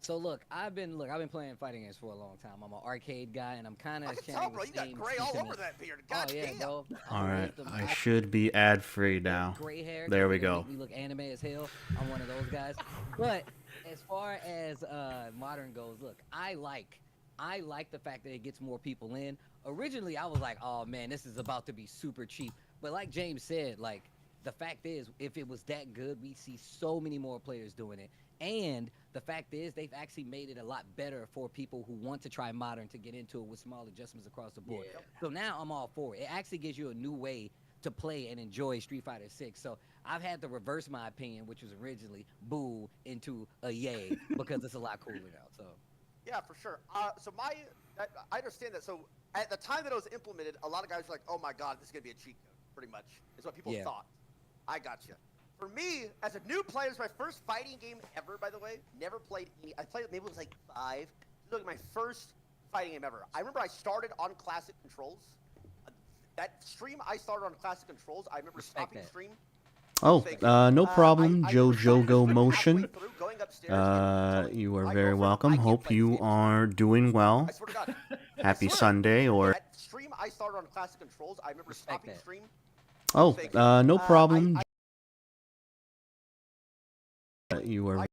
So look, I've been playing fighting games for a long time. I'm an arcade guy, and I'm kind of. I can tell, bro. You got gray all over that beard. God damn. Bro. All right, I should be ad-free now. Gray hair. There we go. We look anime as hell. I'm one of those guys. But as far as Modern goes, look, I like the fact that it gets more people in. Originally, I was like, oh man, this is about to be super cheap. But like James said, like, the fact is, if it was that good, we'd see so many more players doing it. And the fact is, they've actually made it a lot better for people who want to try Modern to get into it with small adjustments across the board. So now I'm all for it. It actually gives you a new way to play and enjoy Street Fighter 6. So I've had to reverse my opinion, which was originally boo, into a yay, because it's a lot cooler now. So yeah, for sure. So I understand that. So at the time that it was implemented, a lot of guys were like, oh my god, this is going to be a cheat code, pretty much, is what people thought. I got you. For me, as a new player, it's my first fighting game ever, by the way. Never played any. I played, maybe it was like 5. This was like my first fighting game ever. I remember I started on classic controls. That stream I started on classic controls, I remember stopping stream. Oh, no problem, Jojo Motion. You are very welcome. Hope you are doing well. I swear to God. Happy Sunday, or... That stream I started on classic controls, I remember stopping stream. Oh, no problem. You are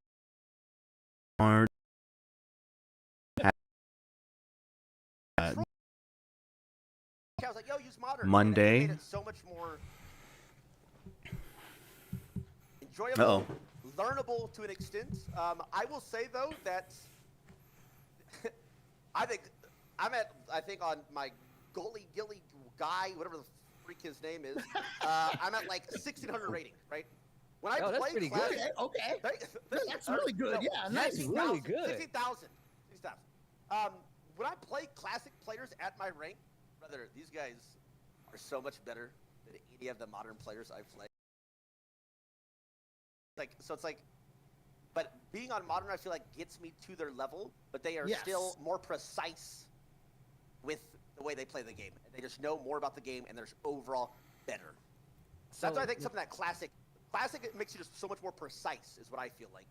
I was like, yo, use Modern. Monday. Made it so much more enjoyable, learnable to an extent. I will say though that I think on my Gilly guy, whatever the freak his name is, I'm at like 1,600 rating, right? When I play pretty classic, good. Okay. That's really good. Yeah, nice. That's really good. 60,000. When I play classic players at my rank, brother, these guys are so much better than any of the Modern players I've played. But being on Modern, I feel like gets me to their level, but they are still more precise with the way they play the game. They just know more about the game, and they're overall better. So that's why I think something that classic it makes you just so much more precise, is what I feel like.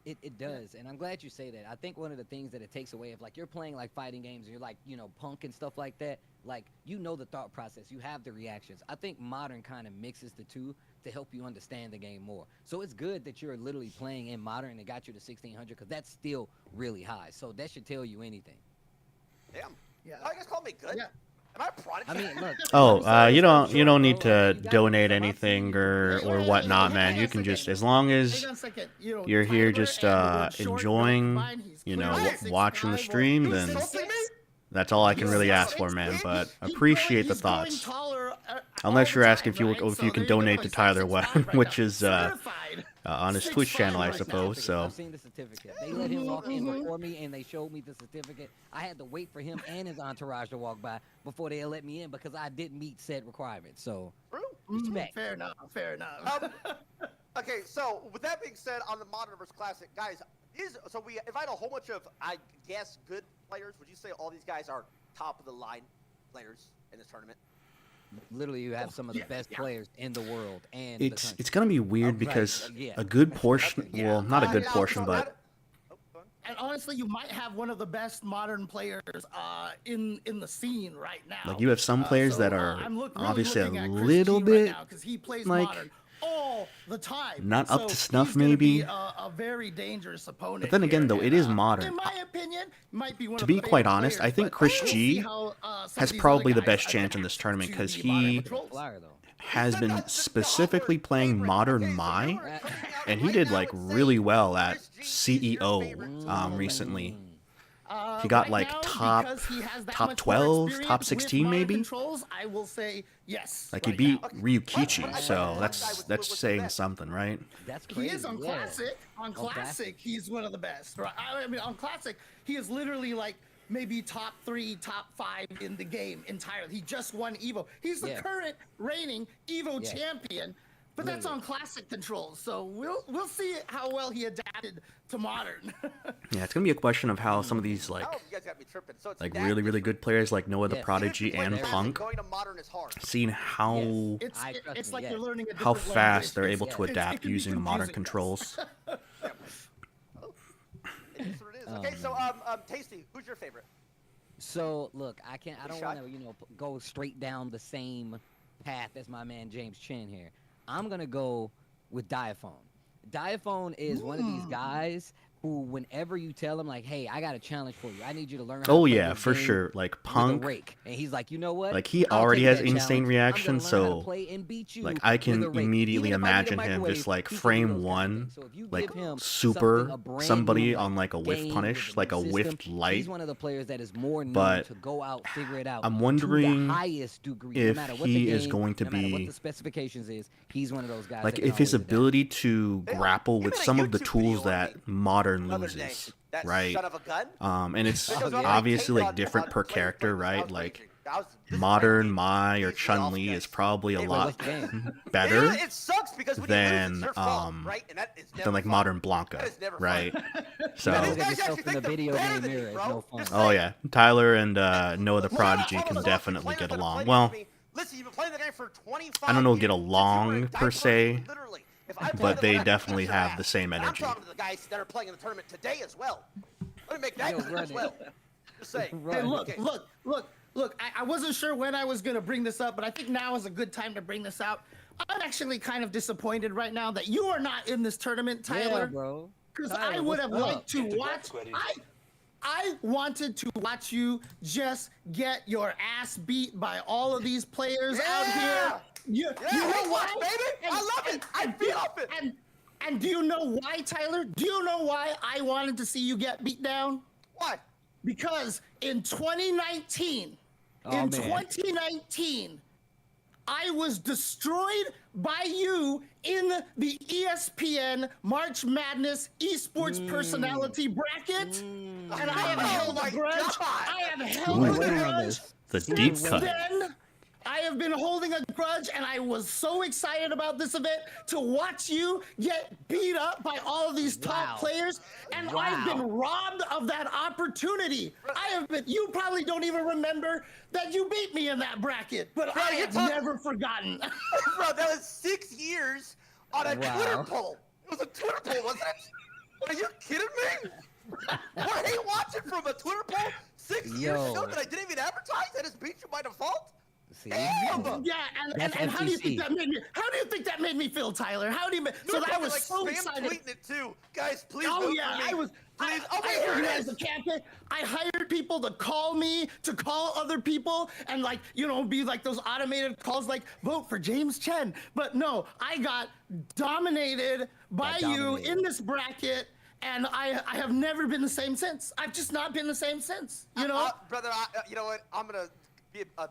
It does, and I'm glad you say that. I think one of the things that it takes away, if like you're playing like fighting games, and you're like, you know, Punk and stuff like that, like, you know, the thought process, you have the reactions. I think Modern kind of mixes the two to help you understand the game more. So it's good that you're literally playing in Modern and it got you to 1,600, because that's still really high. So that should tell you anything. Damn. Yeah. Oh, you guys call me good? Yeah. Am I a prodigy? I mean, look. Oh, you don't need to donate anything or whatnot, man. You can just, as long as you're here just enjoying, you know, watching the stream, then that's all I can really ask for, man. But appreciate the thoughts. Unless you're asking if you can donate to Tyler1, which is on his Twitch channel, I suppose. So. I've seen the certificate. They let him walk in before me, and they showed me the certificate. I had to wait for him and his entourage to walk by before they let me in, because I didn't meet said requirements. So, respect. Fair enough. Okay, so with that being said, on the Modern versus Classic, guys, we invite a whole bunch of, I guess, good players. Would you say all these guys are top of the line players in this tournament? Literally, you have some of the best players in the world, and it's gonna be weird because a good portion, well, not a good portion, but And honestly, you might have one of the best modern players in the scene right now. Like you have some players that are really obviously a little bit right now, he plays like modern all the time. not up to snuff, he's gonna maybe. Be a very dangerous opponent. But then again, though, it is modern. In my opinion, might be one to of be the quite favorite honest, players, I think Chris G has probably the best chance in this tournament because he has been specifically playing Modern Mai, and he did like really well at CEO recently. He got like top 12, top 16 maybe. Controls, I will say yes. Like he beat Ryukichi, so that's saying something, right? That's crazy. He is on Classic. On Classic, he's one of the best. Right? I mean, on Classic, he is literally like maybe top 3, top 5 in the game entirely. He just won Evo. He's the current reigning Evo champion. But that's on Classic controls, so we'll see how well he adapted to Modern. Yeah, it's gonna be a question of how some of these like really good players like Noah the Prodigy and Punk, seeing how it's like you're learning a how different fast they're language. able to adapt using modern controls. Okay, so Tasty, who's your favorite? So look, I don't want to go straight down the same path as my man James Chen here. I'm gonna go with Diaphone. Diaphone is one of these guys who, whenever you tell him like, "Hey, I got a challenge for you. I need you to learn." How to play this for game sure. Like with a Punk, rake. And he's like, you know what? like he I'll already take has that insane challenge. reaction, I'm gonna learn how to so play and beat you like I can with a rake. immediately Even if I need a imagine him microwave, just like he can do frame those kind of one, things. So if you like give him super something, a brand somebody new, on like a whiff game punish, with like a system, whiffed light. He's one of the players that is more known But to go out, figure it out. I'm to wondering the highest degree, if no matter what he the is game, going to no matter what be the specifications is. He's one of those guys. like that can if his always adapt. ability to grapple with some of the tools that Modern loses, right? And it's obviously like different per character, right? Like Modern Mai or Chun-Li is probably a lot better than like Modern Blanca, right? So oh yeah, Tyler and Noah the Prodigy can definitely get along. Well, I don't know, get along per se, but they definitely have the same energy. The guys that are playing in the tournament today as well. Let me make that clear as well. Just saying. Hey, look, I wasn't sure when I was going to bring this up, but I think now is a good time to bring this out. I'm actually kind of disappointed right now that you are not in this tournament, Tyler. Yeah, bro. Because I would have liked to watch. I wanted to watch you just get your ass beat by all of these players out here. You know why? Baby, I love it. I feel it. And do you know why, Tyler? Do you know why I wanted to see you get beat down? Why? Because in 2019, 2019, I was destroyed by you in the ESPN March Madness esports personality bracket, and I have held a grudge. I have held a grudge. The deep cut. Then, I have been holding a grudge, and I was so excited about this event to watch you get beat up by all of these top players, and I've been robbed of that opportunity. You probably don't even remember that you beat me in that bracket, but I have never forgotten. Bro, that was 6 years on a Twitter poll. It was a Twitter poll, wasn't it? Are you kidding me? I ain't watching from a Twitter poll 6 years ago that I didn't even advertise. I just beat you by default. Yeah, and how do you think that made me? How do you think that made me feel, Tyler? How do you? So I was so excited. Tweeting it too, guys. Please. Oh yeah, I was. Please. I organized a campaign. I hired people to call me, to call other people, and like be like those automated calls, like vote for James Chen. But no, I got dominated by you in this bracket. And I have never been the same since. I've just not been the same since. Brother. You know what? I'm gonna be a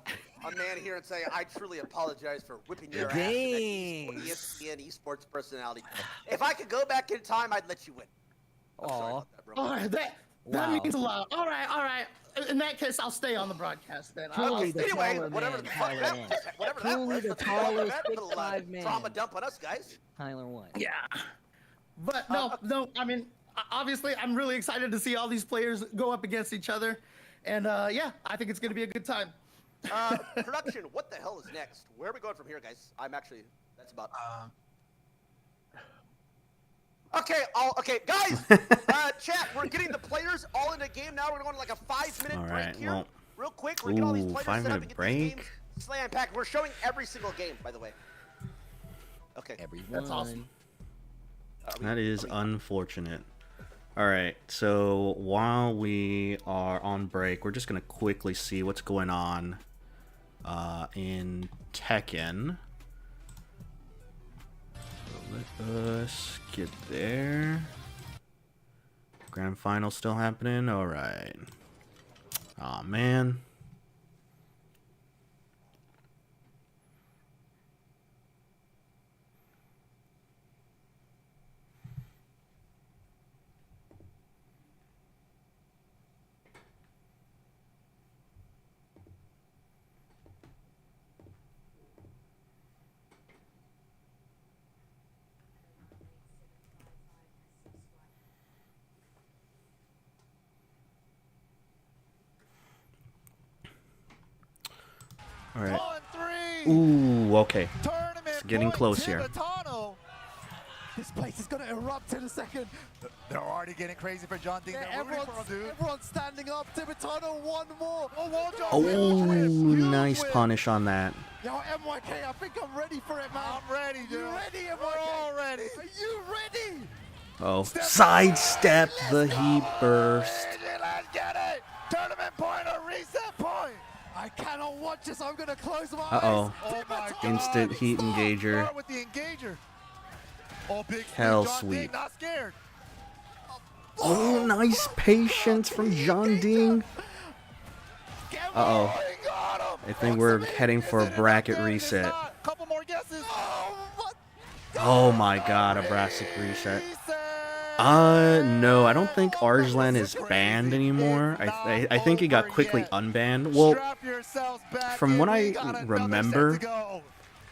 man here and say I truly apologize for whipping your ass. ESPN esports personality. If I could go back in time, I'd let you win. Oh, that means a lot. All right. In that case, I'll stay on the broadcast then. Anyway, whatever that was. The tallest 6'5" man. Drama dump on us, guys. Tyler1. Yeah. But no. I mean, obviously, I'm really excited to see all these players go up against each other, and yeah, I think it's going to be a good time. Production, what the hell is next? Where are we going from here, guys? That's about. Okay, guys. Chat, we're getting the players all in the game now. We're going to like a 5-minute break here. Well, real quick. We're getting all these players set up and get break. these games slam packed. We're showing every single game, by the way. Okay. That's awesome. That is unfortunate. Alright, so while we are on break, we're just going to quickly see what's going on in Tekken. So let us get there. Grand final still happening? Alright. Aw, man. All right. Ooh, okay. It's getting close here. This place is gonna erupt in a second. They're already getting crazy for John Ding. Everyone's standing up. Tibetano, one more. Oh, nice punish on that. Yo, MYK, I think I'm ready for it, man. I'm ready, dude. You ready, MYK? We're all ready. Are you ready? Oh, sidestep the heat burst. Let's get it. Tournament point or reset point. I cannot watch this. I'm gonna close my eyes. Uh-oh. Oh my God. Instant heat engager. Start with the engager. Oh, big Hell John sweet. Ding, not scared. Oh, nice patience from John Ding. Uh-oh. I think we're heading for a bracket reset. Couple more guesses. Oh my God, a bracket reset. No, I don't think Arslan is banned anymore. I think he got quickly unbanned. Well, from what I remember,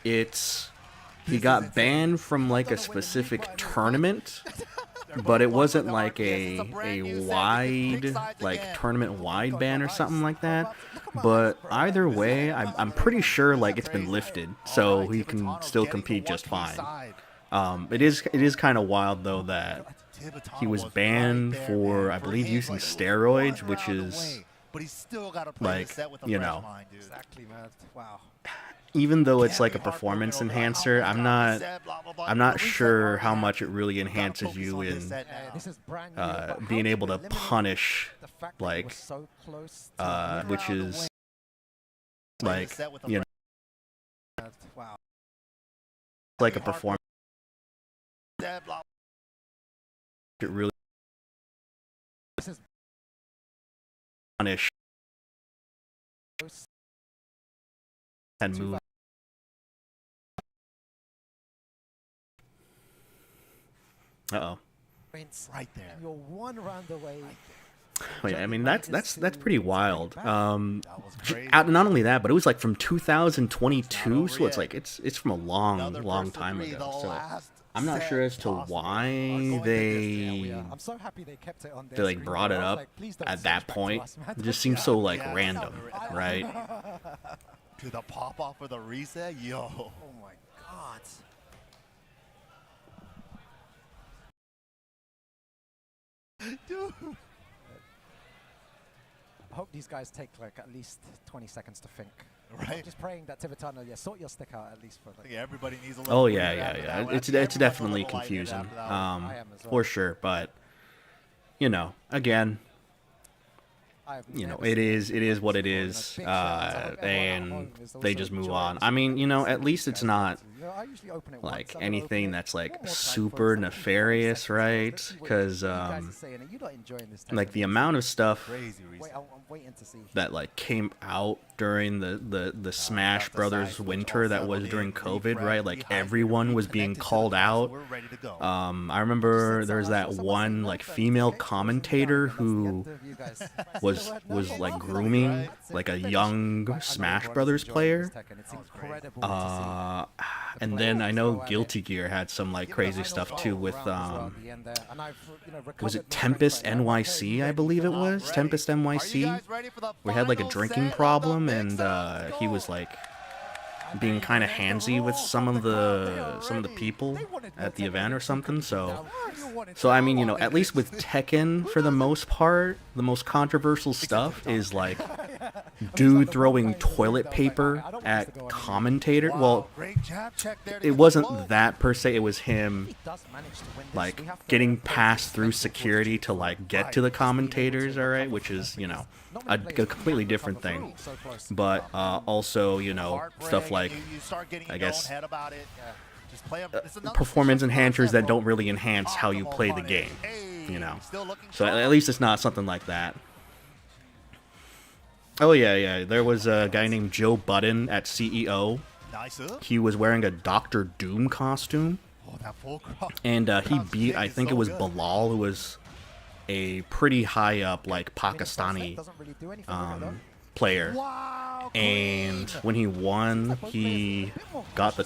he got banned from like a specific tournament, but it wasn't like a wide, like tournament wide ban or something like that. But either way, I'm pretty sure like it's been lifted, so he can still compete just fine. It is kind of wild though that he was banned for, I believe, using steroids, which is like, you know, even though it's like a performance enhancer, I'm not sure how much it really enhances you in being able to punish, like, which is like, you know, like a performance. It really punish and move. Uh-oh. Right there. You're one round away. Wait, I mean that's pretty wild. Not only that, but it was like from 2022, so it's like it's from a long time ago. So I'm not sure as to why they like brought it up at that point. It just seems so like random, right? To the pop off for the reset, yo. Oh my God. Dude. I hope these guys take like at least 20 seconds to think. Right. I'm just praying that Tibetano, sort your stick out at least for like. Yeah, everybody needs a little. Oh yeah. It's definitely confusing, for sure. But you know, again, you know, it is what it is, and they just move on. I mean, you know, at least it's not like anything that's like super nefarious, right? Because like the amount of stuff that like came out during the Smash Brothers winter that was during COVID, right? Like everyone was being called out. I remember there was that one like female commentator who was like grooming like a young Smash Brothers player. And then I know Guilty Gear had some like crazy stuff too with was it Tempest NYC? I believe it was Tempest NYC. We had like a drinking problem, and he was like being kind of handsy with some of the people at the event or something. So I mean, you know, at least with Tekken, for the most part, the most controversial stuff is like dude throwing toilet paper at commentator. Well, it wasn't that per se. It was him like getting passed through security to like get to the commentators. All right, which is, you know, a completely different thing. But also, you know, stuff like, I guess, performance enhancers that don't really enhance how you play the game, you know. So at least it's not something like that. Oh yeah, there was a guy named Joe Budden at CEO. He was wearing a Doctor Doom costume, and he beat, I think it was Bilal, who was a pretty high up like Pakistani player. And when he won, he got the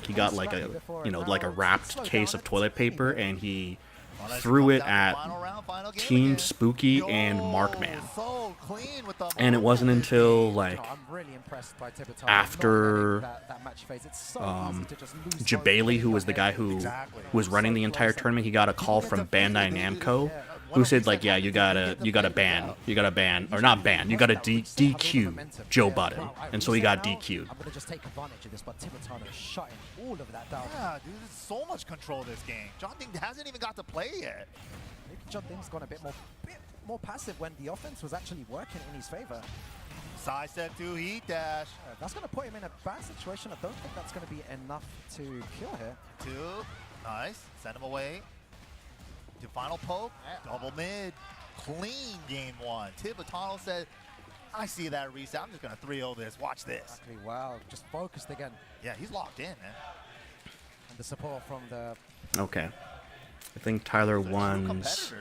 he got like a, you know, like a wrapped case of toilet paper, and he threw it at Team Spooky and Markman. And it wasn't until like after Jabali, who was the guy who was running the entire tournament, he got a call from Bandai Namco, who said like, yeah, you gotta ban, or not ban, you gotta DQ Joe Budden, and so he got DQ'd. I'm gonna just take advantage of this, but Tibatano shutting all of that down. Yeah, dude, there's so much control of this game. John Ding hasn't even got to play yet. Maybe John Ding's gone a bit more passive when the offense was actually working in his favor. Side step to heat dash. That's gonna put him in a bad situation. I don't think that's gonna be enough to kill here. Two, nice. Send him away. To final poke, double mid, clean game one. Tibatano said, I see that reset. I'm just going to 3-0 this. Watch this. Exactly. Wow, just focused again. Yeah, he's locked in, man. And the support from the... Okay. I think Tyler1's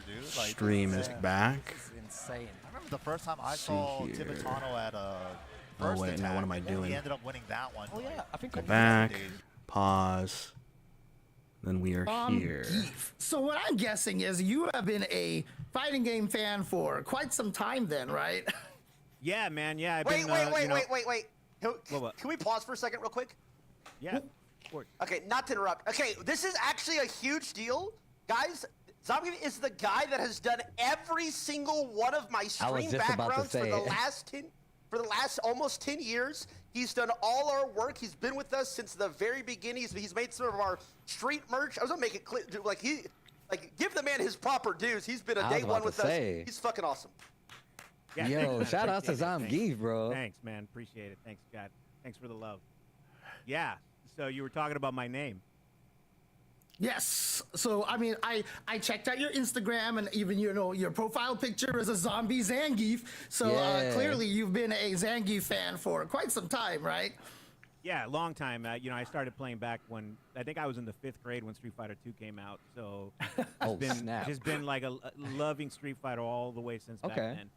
stream is back. This is insane. I remember the first time I saw Tibatano at a first wait, attack, no, what am I doing? He ended up winning that one. Oh, yeah. I think Go back, pause. Then we are here. So what I'm guessing is you have been a fighting game fan for quite some time then, right? Yeah, man. Yeah. I've Wait. What? Can we pause for a second real quick? Yeah. Okay, not to interrupt. Okay, this is actually a huge deal. Guys, Zombie is the guy that has done every single one of my stream backgrounds for the last almost 10 years. He's done all our work. He's been with us since the very beginning. He's made some of our street merch. I was gonna make it clear, give the man his proper dues. He's been a day one with us. He's fucking awesome. Yeah, yo, shout out to Zombie, bro. Thanks, man. Appreciate it. Thanks, God. Thanks for the love. Yeah. So you were talking about my name. Yes. So I mean, I checked out your Instagram, and even, you know, your profile picture is a zombie Zangief. So clearly you've been a Zangief fan for quite some time, right? Yeah, long time. You know, I started playing back when I think I was in the 5th grade when Street Fighter 2 came out. So just been like a loving Street Fighter all the way since back then.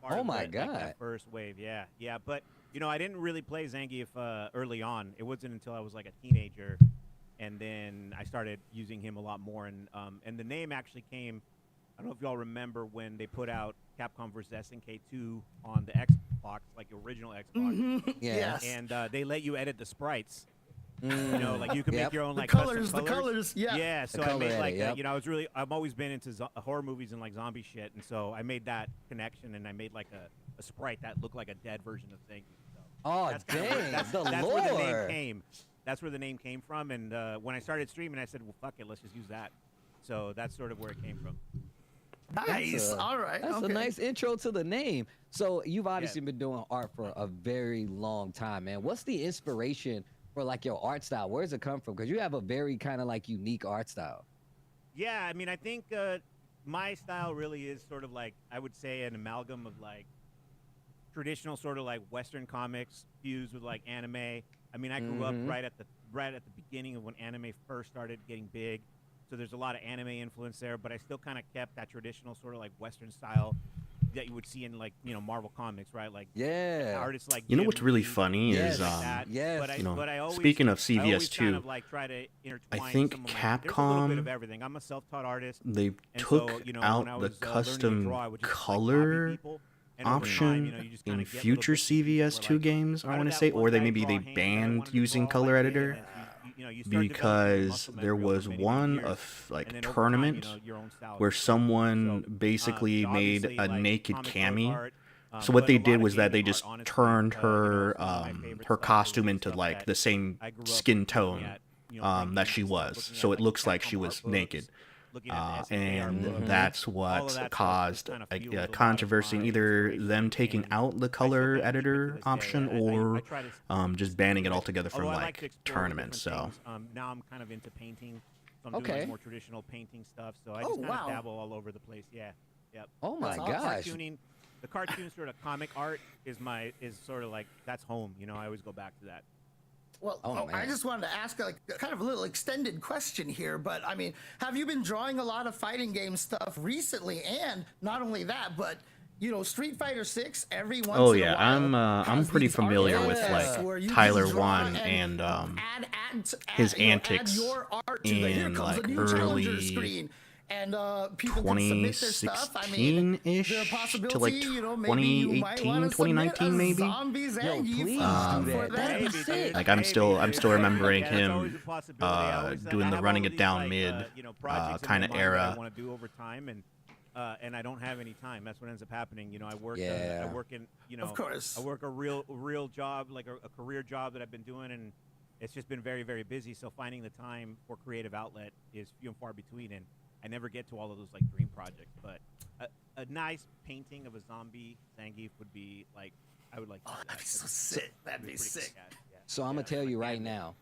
Oh my God. Like that first wave. Yeah. But you know, I didn't really play Zangief early on. It wasn't until I was like a teenager. And then I started using him a lot more, and the name actually came. I don't know if y'all remember when they put out Capcom vs SNK 2 on the Xbox, like the original Xbox. Mm-hmm. Yes. And they let you edit the sprites. You know, like you can make your own like the colors. Yeah. Yeah. So I made like you know, I've always been into horror movies and like zombie shit, and so I made that connection, and I made like a sprite that looked like a dead version of Zangief. So oh dang! That's where the name came. That's where the name came from, and when I started streaming, I said, well, fuck it, let's just use that. So that's sort of where it came from. Nice. All right. That's a nice intro to the name. So you've obviously been doing art for a very long time, man. What's the inspiration for like your art style? Where does it come from? Because you have a very kind of like unique art style. Yeah, I mean, I think my style really is sort of like, I would say, an amalgam of like traditional sort of like Western comics fused with like anime. I mean, I grew up right at the beginning of when anime first started getting big, so there's a lot of anime influence there. But I still kind of kept that traditional sort of like Western style that you would see in like, you know, Marvel comics, right? Like artists like you know what's really funny is you know, speaking of CVS2, kind of like try to intertwine I think there's a little bit of everything. I'm a self-taught artist. They took out the custom color option in future CVS2 games, I want to say, or they banned using color editor, because there was one tournament where someone basically made a naked Cammy. So what they did was that they just turned her her costume into like the same skin tone that she was, so it looks like she was naked. And that's what caused a controversy, either them taking out the color editor option or just banning it altogether from like tournaments. So now I'm kind of into painting, so I'm doing like more traditional painting stuff. So I just kind of dabble all over the place. Yeah, yep. Oh my gosh. The cartoon sort of comic art is sort of like, that's home. You know, I always go back to that. Well, I just wanted to ask like kind of a little extended question here, but I mean, have you been drawing a lot of fighting game stuff recently? And not only that, but you know, Street Fighter 6 every once in a while. I'm pretty familiar with like Tyler1 and his antics in like early and people can submit their stuff. I mean, 2016-ish to like 2018, 2019 maybe. Yo, please do that. Like I'm still remembering him doing the running it down mid kind of era. I want to do over time, and I don't have any time. That's what ends up happening. You know, I work in, you know, of course, I work a real job, like a career job that I've been doing, and it's just been very, very busy. So finding the time for creative outlet is few and far between, and I never get to all of those like dream projects. But a nice painting of a zombie Zangief would be like, I would like. Oh, that'd be so sick. That'd be sick. Yeah. So I'm gonna tell you right now,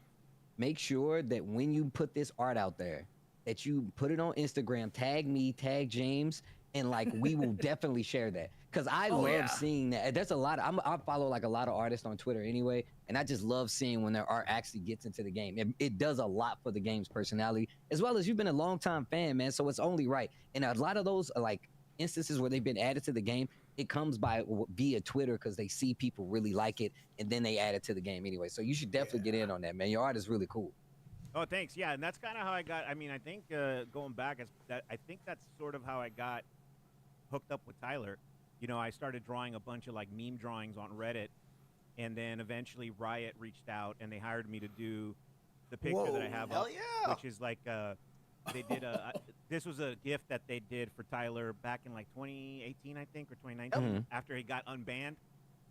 make sure that when you put this art out there, that you put it on Instagram, tag me, tag James, and like we will definitely share that, because I love seeing that. There's a lot of, I follow like a lot of artists on Twitter anyway, and I just love seeing when their art actually gets into the game. It does a lot for the game's personality, as well as you've been a long-time fan, man, so it's only right. And a lot of those like instances where they've been added to the game, it comes by via Twitter, because they see people really like it, and then they add it to the game anyway. So you should definitely get in on that, man. Your art is really cool. Oh, thanks. Yeah, and that's kind of how I got. I mean, I think going back, I think that's sort of how I got hooked up with Tyler. You know, I started drawing a bunch of like meme drawings on Reddit, and then eventually Riot reached out and they hired me to do the picture that I have up, which is like they did this was a gift that they did for Tyler back in like 2018, I think, or 2019, after he got unbanned.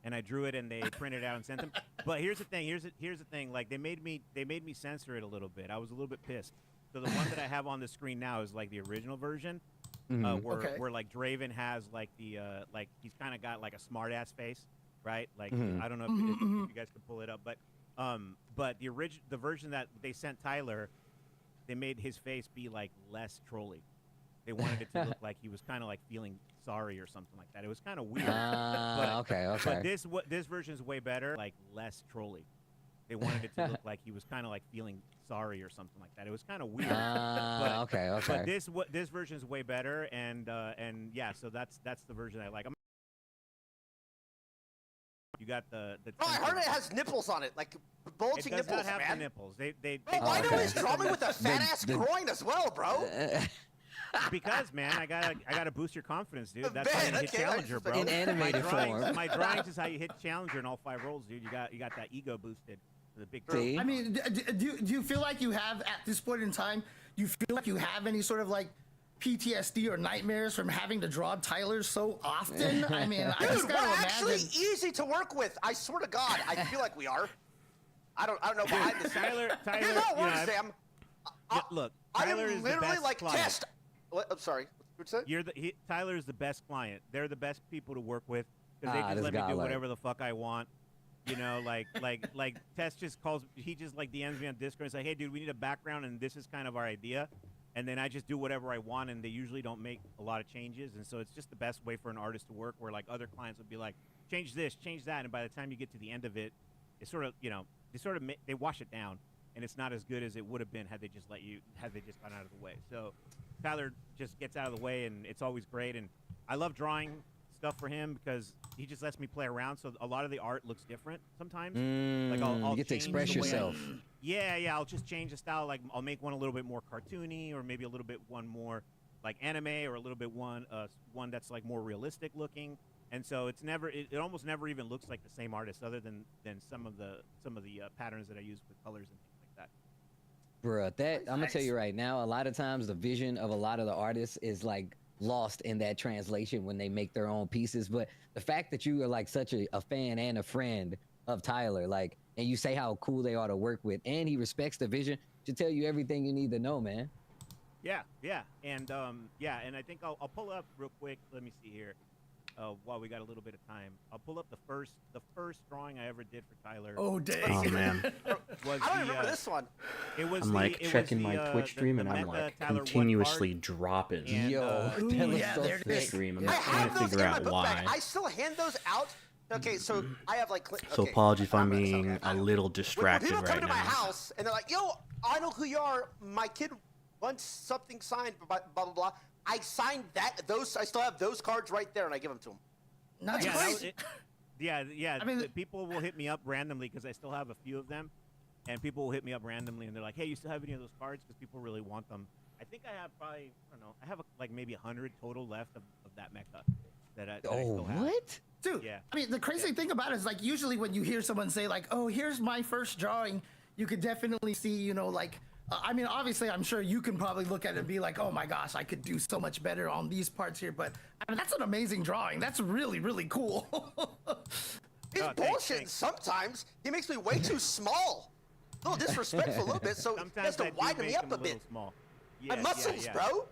And I drew it, and they printed it out and sent them. But here's the thing. Here's the thing. Like they made me censor it a little bit. I was a little bit pissed. So the one that I have on the screen now is like the original version, where like Draven has like the like he's kind of got like a smart ass face, right? Like I don't know if you guys can pull it up, but the version that they sent Tyler, they made his face be like less trolly. They wanted it to look like he was kind of like feeling sorry or something like that. It was kind of weird. But this version is way better, like less trolly. They wanted it to look like he was kind of like feeling sorry or something like that. It was kind of weird. But this version is way better, and yeah, so that's the version I like. You got the Oh, I heard it has nipples on it, like bulging nipples, man. It does not have the nipples. Bro, why do his drawing with a fat ass groin as well, bro? Because, man, I gotta boost your confidence, dude. That's how you hit Challenger, bro. In animated form. My drawings is how you hit Challenger in all 5 rolls, dude. You got that ego boosted. The big. I mean, do you feel like you have at this point in time? Do you feel like you have any sort of like PTSD or nightmares from having to draw Tyler so often? I mean, I just gotta imagine. Actually easy to work with. I swear to God, I feel like we are. I don't know behind the Tyler. Here's how it works, Sam. Look, Tyler is the best like client. Test. What? I'm sorry. What's that? Tyler is the best client. They're the best people to work with, because they just let me do whatever the fuck I want. You know, like Tess just calls. He just like DMs me on Discord and say, "Hey, dude, we need a background, and this is kind of our idea." And then I just do whatever I want, and they usually don't make a lot of changes. And so it's just the best way for an artist to work, where like other clients would be like, change this, change that. And by the time you get to the end of it, it's sort of, you know, they wash it down, and it's not as good as it would have been had they just gone out of the way. So Tyler just gets out of the way, and it's always great. And I love drawing stuff for him because he just lets me play around. So a lot of the art looks different sometimes. Like I'll you get to express yourself. Yeah, I'll just change the style. Like I'll make one a little bit more cartoony, or maybe a little bit one more like anime, or a little bit one that's like more realistic looking. And so it's never, it almost never even looks like the same artist, other than some of the patterns that I use with colors and things like that. Bruh, I'm gonna tell you right now, a lot of times the vision of a lot of the artists is like lost in that translation when they make their own pieces. But the fact that you are like such a fan and a friend of Tyler, like, and you say how cool they are to work with, and he respects the vision, should tell you everything you need to know, man. Yeah, and and I think I'll pull up real quick. Let me see here. While we got a little bit of time, I'll pull up the first drawing I ever did for Tyler. Oh dang! Oh man. I don't remember this one. It was I'm like checking my Twitch stream and I'm like continuously dropping. Yo, there stream. I'm I trying have to those figure in my out book why. bag. I still hand those out. Okay, so I have like. So okay, apologies if I'm gonna- being a little When distracted people come right to my now. house and they're like, "Yo, I know who you are. My kid wants something signed." Blah blah blah. I signed that. Those I still have those cards right there, and I give them to them. Nice. Yeah, crazy. I mean, people will hit me up randomly because I still have a few of them, and people will hit me up randomly and they're like, "Hey, you still have any of those cards?" Because people really want them. I think I have probably, I don't know, I have like maybe 100 total left of that mecha that I still have. What? Dude, Yeah. I mean, the crazy thing about it is, like, usually when you hear someone say, like, oh, here's my first drawing, you could definitely see, you know, like, I mean, obviously, I'm sure you can probably look at it and be like, oh my gosh, I could do so much better on these parts here. But I mean, that's an amazing drawing. That's really, really cool. He's Oh, bullshitting thanks. sometimes. He makes me way too small. A little disrespectful a little bit, so he has Sometimes to I do widen make me up them a bit. little small. My muscles, bro.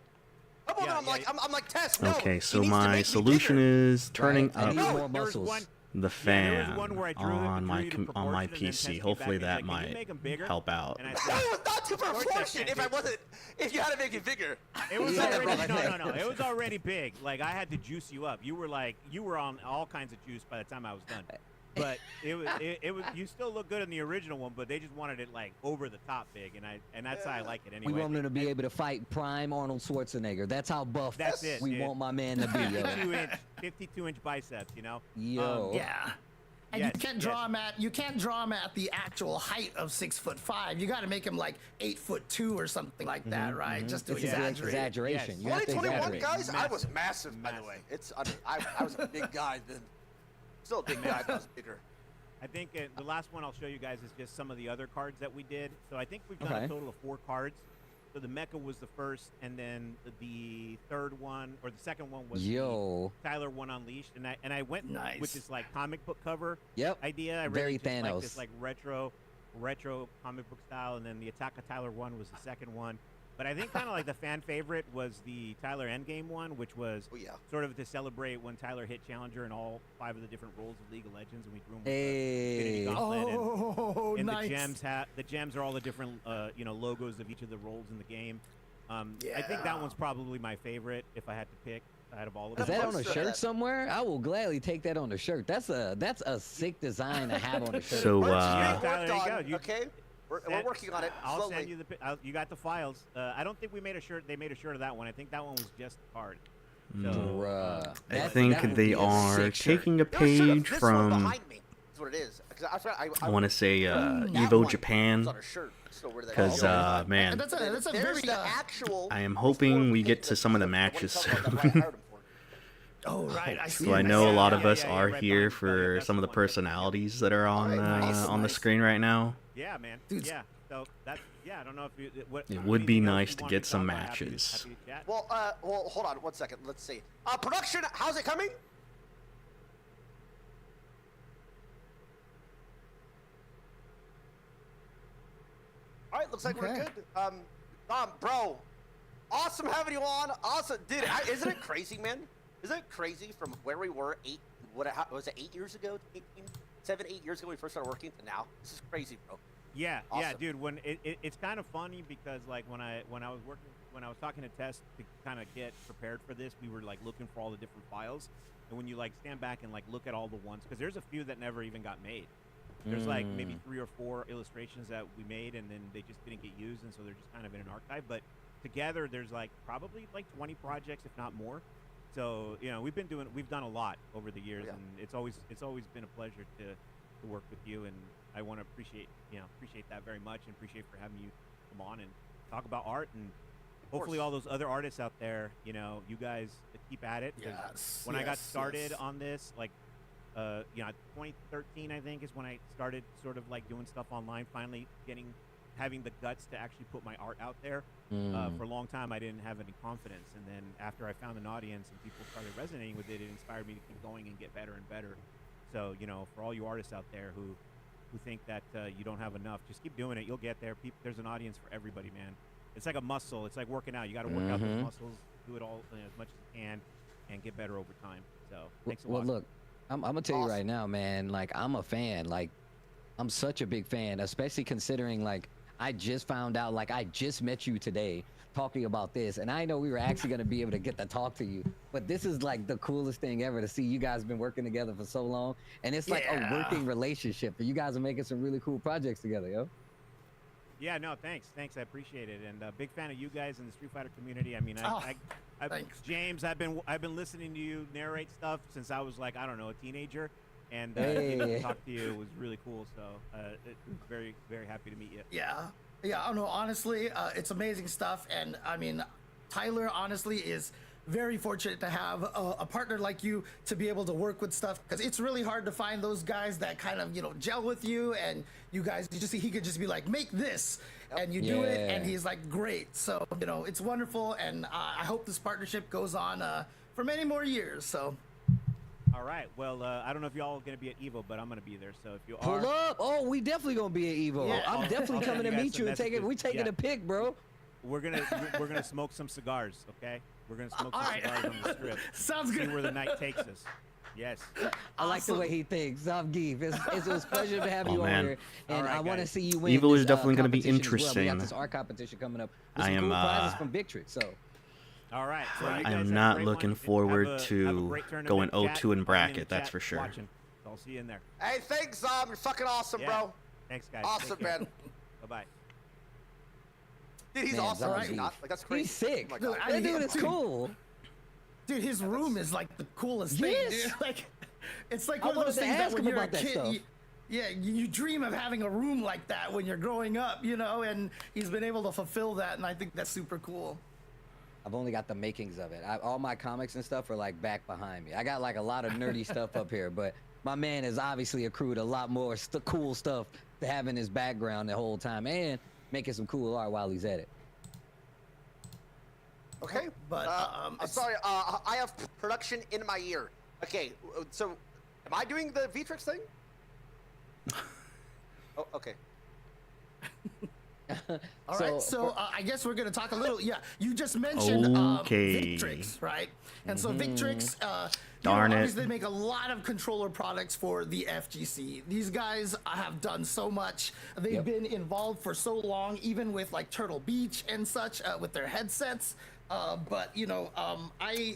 Come on, Yeah, I'm like, yeah. I'm like Tess. No, Okay, he so needs to my make me solution bigger. is turning I up need No, more There was muscles. one- the there fan was one where I drew on drew my you to on my proportion, and then Tess PC. came Hopefully back and that said, "Can you might make 'em bigger?" help out. And I No, said, it's not too course I proportion. can, If I dude. wasn't, if you had to make it bigger. It was Yeah, already brother. no. It was already big. Like I had to juice you up. You were on all kinds of juice by the time I was done. But it was you still look good in the original one, but they just wanted it like over the top big, and that's how I like it anyway. We want him to be able to fight prime Arnold Schwarzenegger. That's how buff That's it. we yeah. want my man to be. Yo. 52-inch biceps. You know. Yo. Yeah. And Yes, you can't draw him at the actual height of 6'5". You got to make him like 8'2" or something like that, right? Just to It's an exaggerate. exaggeration. Yes. You have to 2021 exaggerate. guys, I was massive, by the way. It's I was a big guy then. Still a big guy, but I was bigger. I think the last one I'll show you guys is just some of the other cards that we did. So I think we've done Okay. a total of 4 cards. So the Mecha was the first, and then the third one, or the second one was Yo. the Tyler1 Unleashed. And I went Nice. with this like comic book cover Yep. idea. I Very really just like Thanos. this like retro comic book style, and then the Attack of Tyler1 was the second one. But I think kind of like the fan favorite was the Tyler Endgame one, which was Oh yeah. sort of to celebrate when Tyler hit Challenger in all 5 of the different roles of League of Legends, and we drew him with the Hey. Infinity Gauntlet, Oh, and nice. the gems are all the different logos of each of the roles in the game. I think that one's probably my favorite if I had to pick out of all of Is them. that on a poster of shirt that. somewhere? I will gladly take that on the shirt. That's a sick design to have on the shirt. So Well, it's Yeah, being Tyler, worked there you on, go. You- okay? We're working on it I'll slowly. send you you got the files. I don't think we made a shirt. They made a shirt of that one. I think that one was just card. So, Bruh. I That think would they be a are sick shirt. taking a No, shut up. page This one from behind me is what it is. 'Cause I want to say that Evo one Japan, is on a shirt. I still wear that. because And man, that's a There's very the actual. I am hoping we get to some of the matches That's what I soon. hired him for. oh right, I see. So I it. know a lot Yeah, of us yeah, are right here behind you. for That's some of the the one. personalities that are on Nice, on the nice. screen right now. yeah, man. Dude. Yeah. So that's I don't know if you. It would be anything else nice you to want get talk some about? Happy to- matches. happy to chat. Well, hold on 1 second. Let's see. Production, how's it coming? All right, looks like we're Okay. good. Bro, awesome having you on. Awesome, dude. Isn't it crazy, man? Isn't it crazy from where we were was it 8 years ago? 7, 8 years ago when we first started working to now? This is crazy, bro. Yeah, Awesome. dude. When it's kind of funny because like when I was talking to Tess to kind of get prepared for this, we were like looking for all the different files, and when you like stand back and like look at all the ones, because there's a few that never even got made. There's like maybe 3 or 4 illustrations that we made, and then they just didn't get used, and so they're just kind of in an archive. But together, there's like probably like 20 projects, if not more. So we've done a lot over the years, Yeah. and it's always been a pleasure to work with you, and I want to appreciate that very much, and appreciate for having you come on and talk about art and hopefully all those other artists out there, you know, you guys keep at it. When I got started on this, like, you know, 2013, I think, is when I started sort of like doing stuff online, finally having the guts to actually put my art out there. For a long time, I didn't have any confidence. And then after I found an audience and people started resonating with it, it inspired me to keep going and get better and better. So, you know, for all you artists out there who think that you don't have enough, just keep doing it. You'll get there. There's an audience for everybody, man. It's like a muscle. It's like working out. You got to work out those muscles, do it all as much as you can, and get better over time. So, thanks a lot. Well, look, I'm going to tell you right now, man, like, I'm a fan. Like, I'm such a big fan, especially considering, like, I just found out, like, I just met you today talking about this, and I know we were actually going to be able to get to talk to you, but this is like the coolest thing ever to see you guys been working together for so long, and it's like a working relationship. You guys are making some really cool projects together, yo. Yeah, no, thanks, I appreciate it, and big fan of you guys in the Street Fighter community. I mean, James, I've been listening to you narrate stuff since I was like, I don't know, a teenager, and getting to talk to you was really cool. So, very, very happy to meet you. Yeah, I know, honestly, it's amazing stuff, and I mean, Tyler honestly is very fortunate to have a partner like you to be able to work with stuff, because it's really hard to find those guys that kind of, you know, gel with you, and you guys, he could just be like, make this, and you do it, and he's like, great. So, you know, it's wonderful, and I hope this partnership goes on for many more years. So. All right. Well, I don't know if y'all are gonna be at Evo, but I'm gonna be there. So if you pull up, we definitely gonna be at Evo. Yeah. I'm definitely coming to meet you and taking a pic, bro. We're gonna smoke some cigars, okay? We're gonna smoke some cigars on the strip. Sounds good. See where the night takes us. Yes. I like the way he thinks. I'm Geef. It's a pleasure to have you on here, and I want to see you win. Evo is this, definitely going to be competition as well. interesting. We got this art competition coming up. With I some am. cool prizes from Victrix. So. All right. So I am not looking forward to going 0-2 in bracket. That's for sure. I'll see you in there. Hey, thanks, You're fucking awesome, bro. Thanks, guys. Awesome, man. Bye-bye. Dude, he's awesome. Is he not? Like, that's crazy. He's sick. Oh my God. That dude is cool. Dude, his room is like the coolest thing, dude. Like, it's like one of those things that when you're a kid, you dream of having a room like that when you're growing up, you know, and he's been able to fulfill that, and I think that's super cool. I've only got the makings of it. All my comics and stuff are like back behind me. I got like a lot of nerdy stuff up here, but my man has obviously accrued a lot more cool stuff to have in his background the whole time, and making some cool art while he's at it. Okay, but I'm sorry. I have production in my ear. Okay, so am I doing the Victrix thing? Oh, okay. All right, so I guess we're gonna talk a little. Yeah, you just mentioned Victrix, right? And so Victrix, obviously they make a lot of controller products for the FGC. These guys have done so much. They've been involved for so long, even with like Turtle Beach and such, with their headsets. But you know, I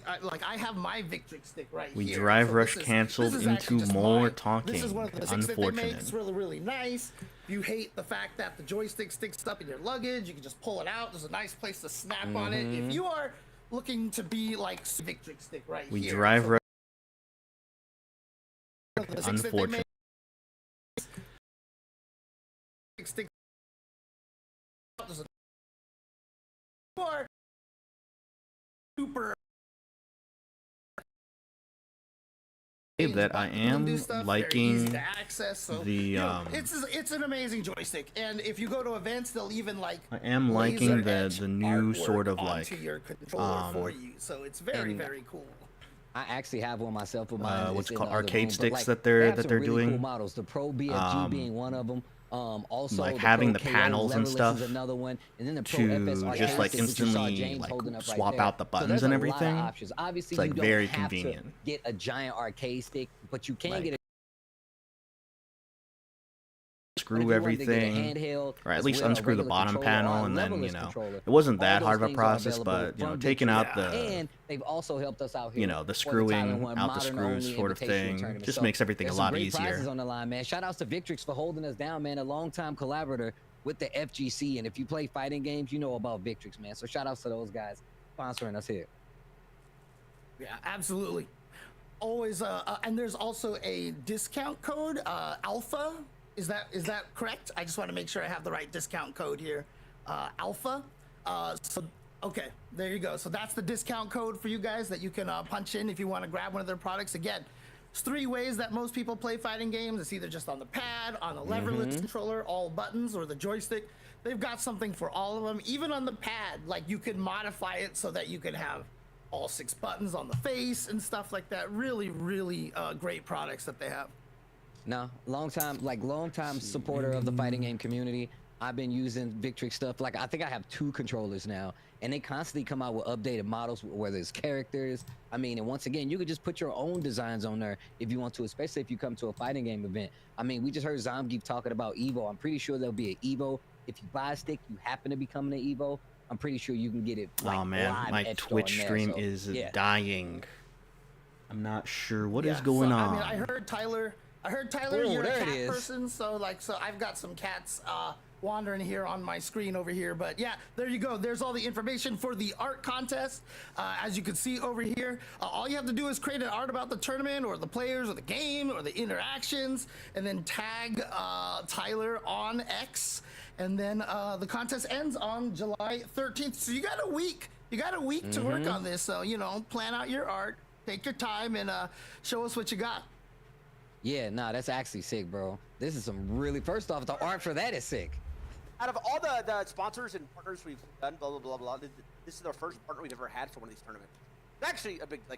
have my Victrix stick right here. We drive rush canceled into more talking. This is one of the sticks that they make. It's really, really nice. If you hate the fact that the joystick sticks up in your luggage, you can just pull it out. There's a nice place to snap on it. If you are looking to be like Victrix stick right here. We drive rush. Unfortunately. Super that I am liking the it's an amazing joystick, and if you go to events, they'll even like I am liking the new sort of like your controller for you, so it's very cool. I actually have one myself with mine. What's it called? Arcade room, sticks like, that they're really doing. Cool models. The Pro BFG being one of them. Also like the having Pro the KO panels and stuff another one, and then the Pro to FS just like instantly like swap out the buttons and everything. Obviously, it's like you don't very have convenient. To get a giant arcade stick, but you can like, get a screw everything, or at least unscrew the bottom panel, and then it wasn't that hard of a process, but taking out the and they've also helped us out here. The screwing out the screws sort of thing just makes everything a lot easier. Prizes on the line, man. Shout outs to Victrix for holding us down, man. A longtime collaborator with the FGC, and if you play fighting games, you know about Victrix, man. So shout outs to those guys sponsoring us here. Yeah, absolutely. Always, and there's also a discount code, Alpha. Is that correct? I just want to make sure I have the right discount code here. Alpha. So Okay, there you go. So that's the discount code for you guys that you can punch in if you want to grab one of their products. Again, there's 3 ways that most people play fighting games. It's either just on the pad, on a leverless controller, all buttons, or the joystick. They've got something for all of them. Even on the pad, like you can modify it so that you can have all 6 buttons on the face and stuff like that. Really, really great products that they have. No, long time supporter of the fighting game community. I've been using Victrix stuff. Like, I think I have 2 controllers now, and they constantly come out with updated models, whether it's characters. I mean, and once again, you could just put your own designs on there if you want to, especially if you come to a fighting game event. I mean, we just heard Zomgeek talking about Evo. I'm pretty sure there'll be an Evo. If you buy a stick, you happen to become an Evo, I'm pretty sure you can get it. Like, oh man, my Twitch stream is dying. I'm not sure what is going on. I mean, I heard Tyler, you're a cat person, so I've got some cats wandering here on my screen over here. But yeah, there you go. There's all the information for the art contest. As you can see over here, all you have to do is create an art about the tournament or the players or the game or the interactions, and then tag Tyler on X. And then the contest ends on July 13th. So you got a week. You got a week to work on this. So, you know, plan out your art, take your time, and show us what you got. Yeah, nah, that's actually sick, bro. This is some really, first off, the art for that is sick. Out of all the sponsors and partners we've done, blah, blah, blah, blah, this is our first partner we've ever had for one of these tournaments. It's actually a big, well,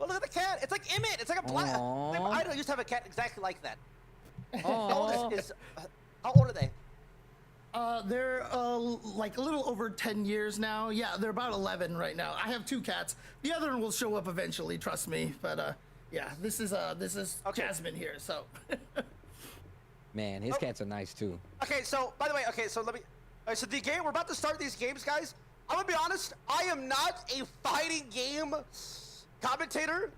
look at the cat. It's like Emmett. It's like a black. I used to have a cat exactly like that. How old are they? They're like a little over 10 years now. Yeah, they're about 11 right now. I have 2 cats. The other one will show up eventually, trust me. But yeah, this is okay. Jasmine here, so. Man, his cats are nice too. Okay, so by the way, so let me. So the game, we're about to start these games, guys. I'm gonna be honest. I am not a fighting game commentator,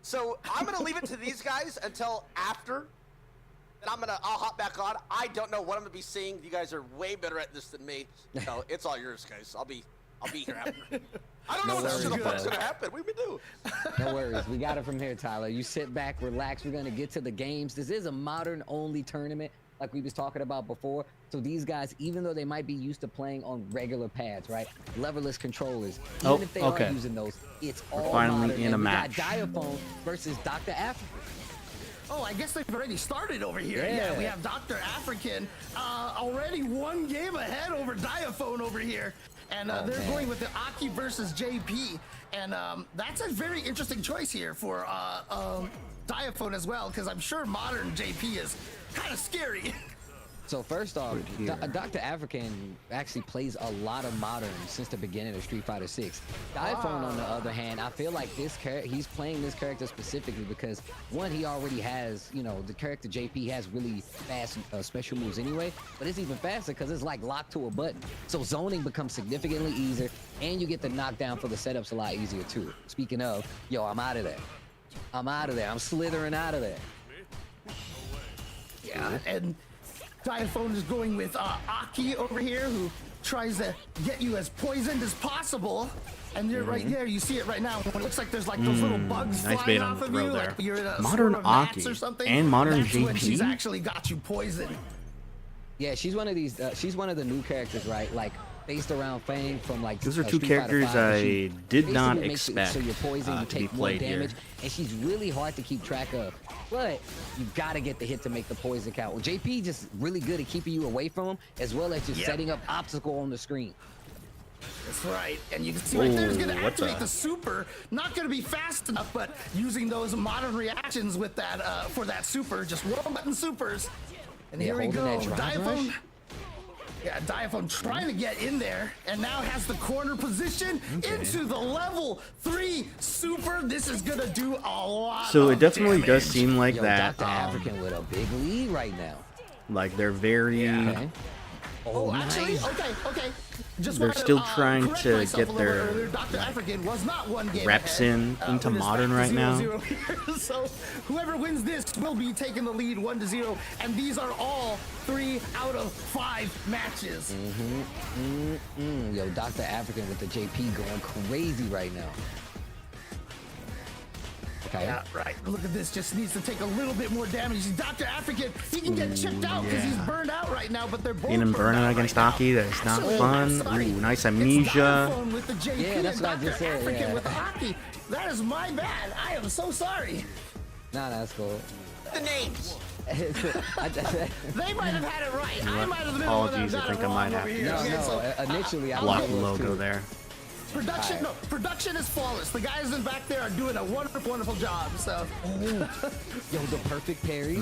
so I'm gonna leave it to these guys until after. And I'll hop back on. I don't know what I'm gonna be seeing. You guys are way better at this than me. So it's all yours, guys. I'll be here after. I don't know what the fuck's gonna happen. What do we do? No worries. We got it from here, Tyler. You sit back, relax. We're gonna get to the games. This is a modern-only tournament, like we was talking about before. So these guys, even though they might be used to playing on regular pads, right, leverless controllers, even if they are using those, it's all finally modern. in a match. We got Diaphone versus Dr. African. Oh, I guess they've already started over here. Yeah, we have Dr. African already 1 game ahead over Diaphone over here. And they're going with the Aki versus JP. And that's a very interesting choice here for Diaphone as well, because I'm sure modern JP is kind of scary. So first off, Dr. African actually plays a lot of modern since the beginning of Street Fighter 6. Diaphone, on the other hand, I feel like he's playing this character specifically because, one, he already has, you know, the character JP has really fast special moves anyway, but it's even faster because it's like locked to a button. So zoning becomes significantly easier, and you get the knockdown for the setups a lot easier too. Speaking of, yo, I'm out of there. I'm slithering out of there. Yeah, and Diaphone is going with Aki over here, who tries to get you as poisoned as possible. And you're right there, you see it right now. It looks like there's like those little bugs flying off of you, like you're in a modern sort of Aki or something. and modern That's JP. when she's actually got you poisoned. Yeah, she's one of these. She's one of the new characters, right? Like based around Fang from like. Those are 2 characters I did not expect so you're poisoned, you to be take more played damage, here. and she's really hard to keep track of. But you gotta get the hit to make the poison count. Well, JP just really good at keeping you away from him, as well as just setting up obstacle on the screen. That's right, and you can see right there is going to activate the super. Not going to be fast enough, but using those modern reactions with that for that super, just 1-button supers. And here we go, Diaphone. Yeah, Diaphone trying to get in there, and now has the corner position into the level 3 super. This is gonna do a lot. So of it definitely damage. does seem like that. Dr. African with a big lead right now. Like they're very. Okay. Oh, actually, okay. Just they're still trying to get their Dr. African was not 1 game reps ahead, into modern right now. So whoever wins this will be taking the lead 1-0, and these are all 3 out of 5 matches. Yo, Dr. African with the JP going crazy right now. Okay. Yeah, right. Look at this. Just needs to take a little bit more damage. Dr. African, he can get chipped out because he's burned out right now, but they're both Seeing him burning out against Aki, that's not fun. Ooh, nice amnesia. With the JP Yeah, that's and what I just Dr. said, African yeah. with the Aki. That is my bad. I am so sorry. Nah, that's cool. The names. They might have had it right. I might have been Apologies, the I one think that I might got have it to. wrong over here. No, Okay, so, initially I Block was the logo too. there. Production, no, production is flawless. The guys in back there are doing a wonderful, wonderful job. So, Yo, the perfect parry.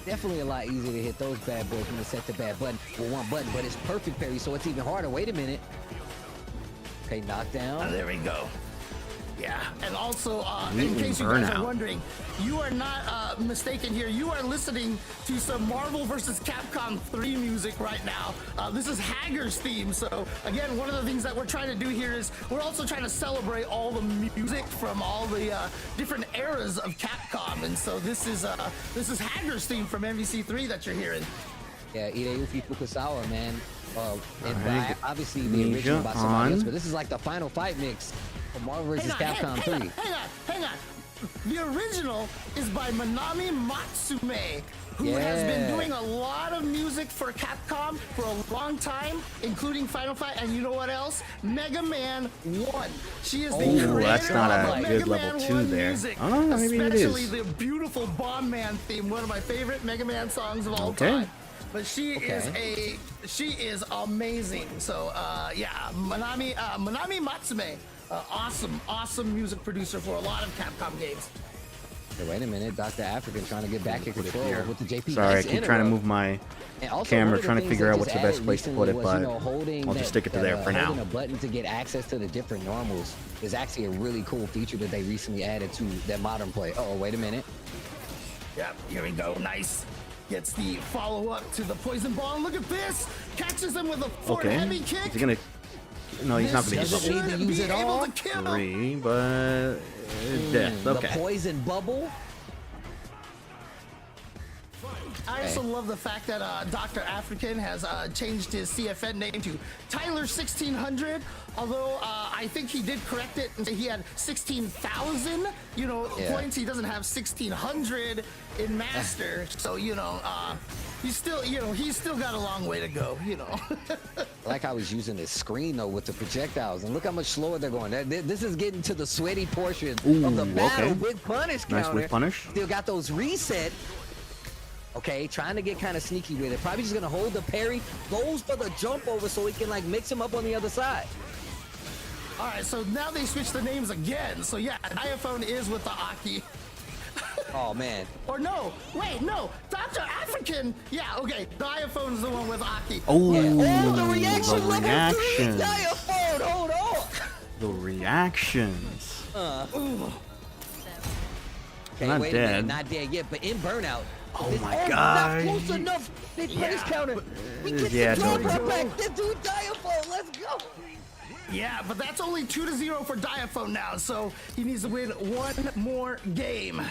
Definitely a lot easier to hit those bad boys when they set the bad button with one button, but it's perfect parry, so it's even harder. Wait a minute. Okay, knockdown. there we go. Yeah, and also, in case you guys are wondering, you are not mistaken here. You are listening to some Marvel vs. Capcom 3 music right now. This is Hager's theme. So, again, one of the things that we're trying to do here is we're also trying to celebrate all the music from all the different eras of Capcom. And so this is Hager's theme from MVC3 that you're hearing. Yeah, Hideyuki Fukasawa, man. And Alright, obviously the original by somebody on. else, but this is like the final fight mix for Marvel vs. Capcom 3. Hang on. The original is by Manami Matsume, who has been doing a lot of music for Capcom for a long time, including Final Fight, and you know what else? Mega Man 1. She is the creator that's not of a the good Mega level Man 2 1 there. music, Oh, maybe it is. especially the beautiful Bomb Man theme, one of my favorite Mega Man songs of all time. But she is amazing. So yeah, Manami Matsume, awesome music producer for a lot of Capcom games. Hey, wait a minute, Dr. African trying to get back in control with the JP. Sorry, Nice I keep trying to move my camera, trying to figure out what's the best place to put it, but I'll just stick it to there for now. Holding a button to get access to the different normals is actually a really cool feature that they recently added to that modern play. Oh, wait a minute. Yep, here we go. Nice. Gets the follow-up to the poison ball. And look at this. Catches him with a forward heavy kick. Is he gonna... No, he's not gonna This use should be able to kill. 3, but... death. Okay. The poison bubble. I also love the fact that Dr. African has changed his CFN name to Tyler1600, although I think he did correct it and say he had 16,000, points. He doesn't have 1,600 in Master, so, he's still got a long way to go, I like how he's using his screen, though, with the projectiles, and look how much slower they're going. This is getting to the sweaty portion of the battle with punish counter. Nice with punish. Still got those reset. Okay, trying to get kind of sneaky with it. Probably just gonna hold the parry, goes for the jump over so he can like mix him up on the other side. All right, so now they switched the names again. So yeah, Diaphone is with the Aki. Oh man. Or no, wait, no, Dr. African. Yeah, okay, Diaphone's the one with Aki. Oh, the reaction the level reaction. 3 Diaphone, hold on. The reactions. Okay, Not wait dead. a minute, not dead yet, but in burnout. Oh my god. Not close enough. They punish counter. We get Yeah, the draw totally. right back. This dude Diaphone, let's go. Yeah, but that's only 2-0 for Diaphone now, so he needs to win one more game.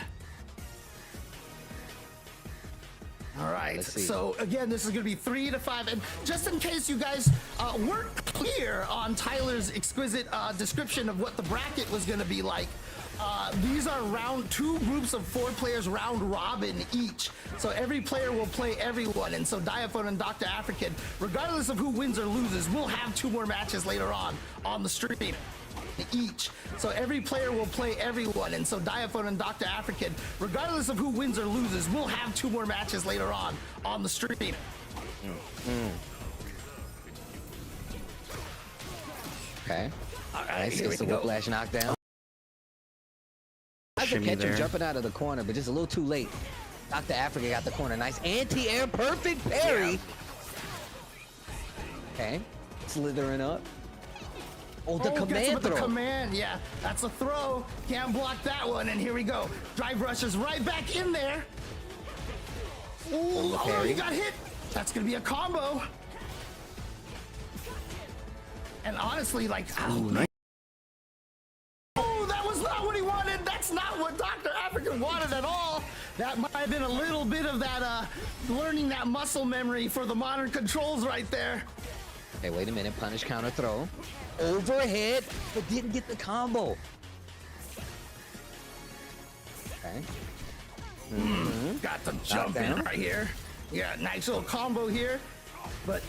All right, so again, this is going to be 3-5, and just in case you guys weren't clear on Tyler's exquisite description of what the bracket was going to be like, these are two groups of 4 players, round robin each. So every player will play everyone, and so Diaphone and Dr. African, regardless of who wins or loses, will have 2 more matches later on the stream. Each. So every player will play everyone, and so Diaphone and Dr. African, regardless of who wins or loses, will have 2 more matches later on the stream. Okay. All right, Nice, here we gets the go. whiplash knockdown. I could Shimmy catch him there. jumping out of the corner, but just a little too late. Dr. Africa got the corner. Nice anti-air, perfect parry. Okay, slithering up. Oh, the command gets with throw. the command, yeah. That's a throw. Can't block that one, and here we go. Drive rushes right back in there. Ooh, oh, he got hit. That's gonna be a combo. And honestly, like, Nice. oh, that was not what he wanted. That's not what Dr. African wanted at all. That might have been a little bit of that learning that muscle memory for the modern controls right there. Hey, wait a minute. Punish counter throw. Overhead, but didn't get the combo. Got the jump in right here. Yeah, nice little combo here. But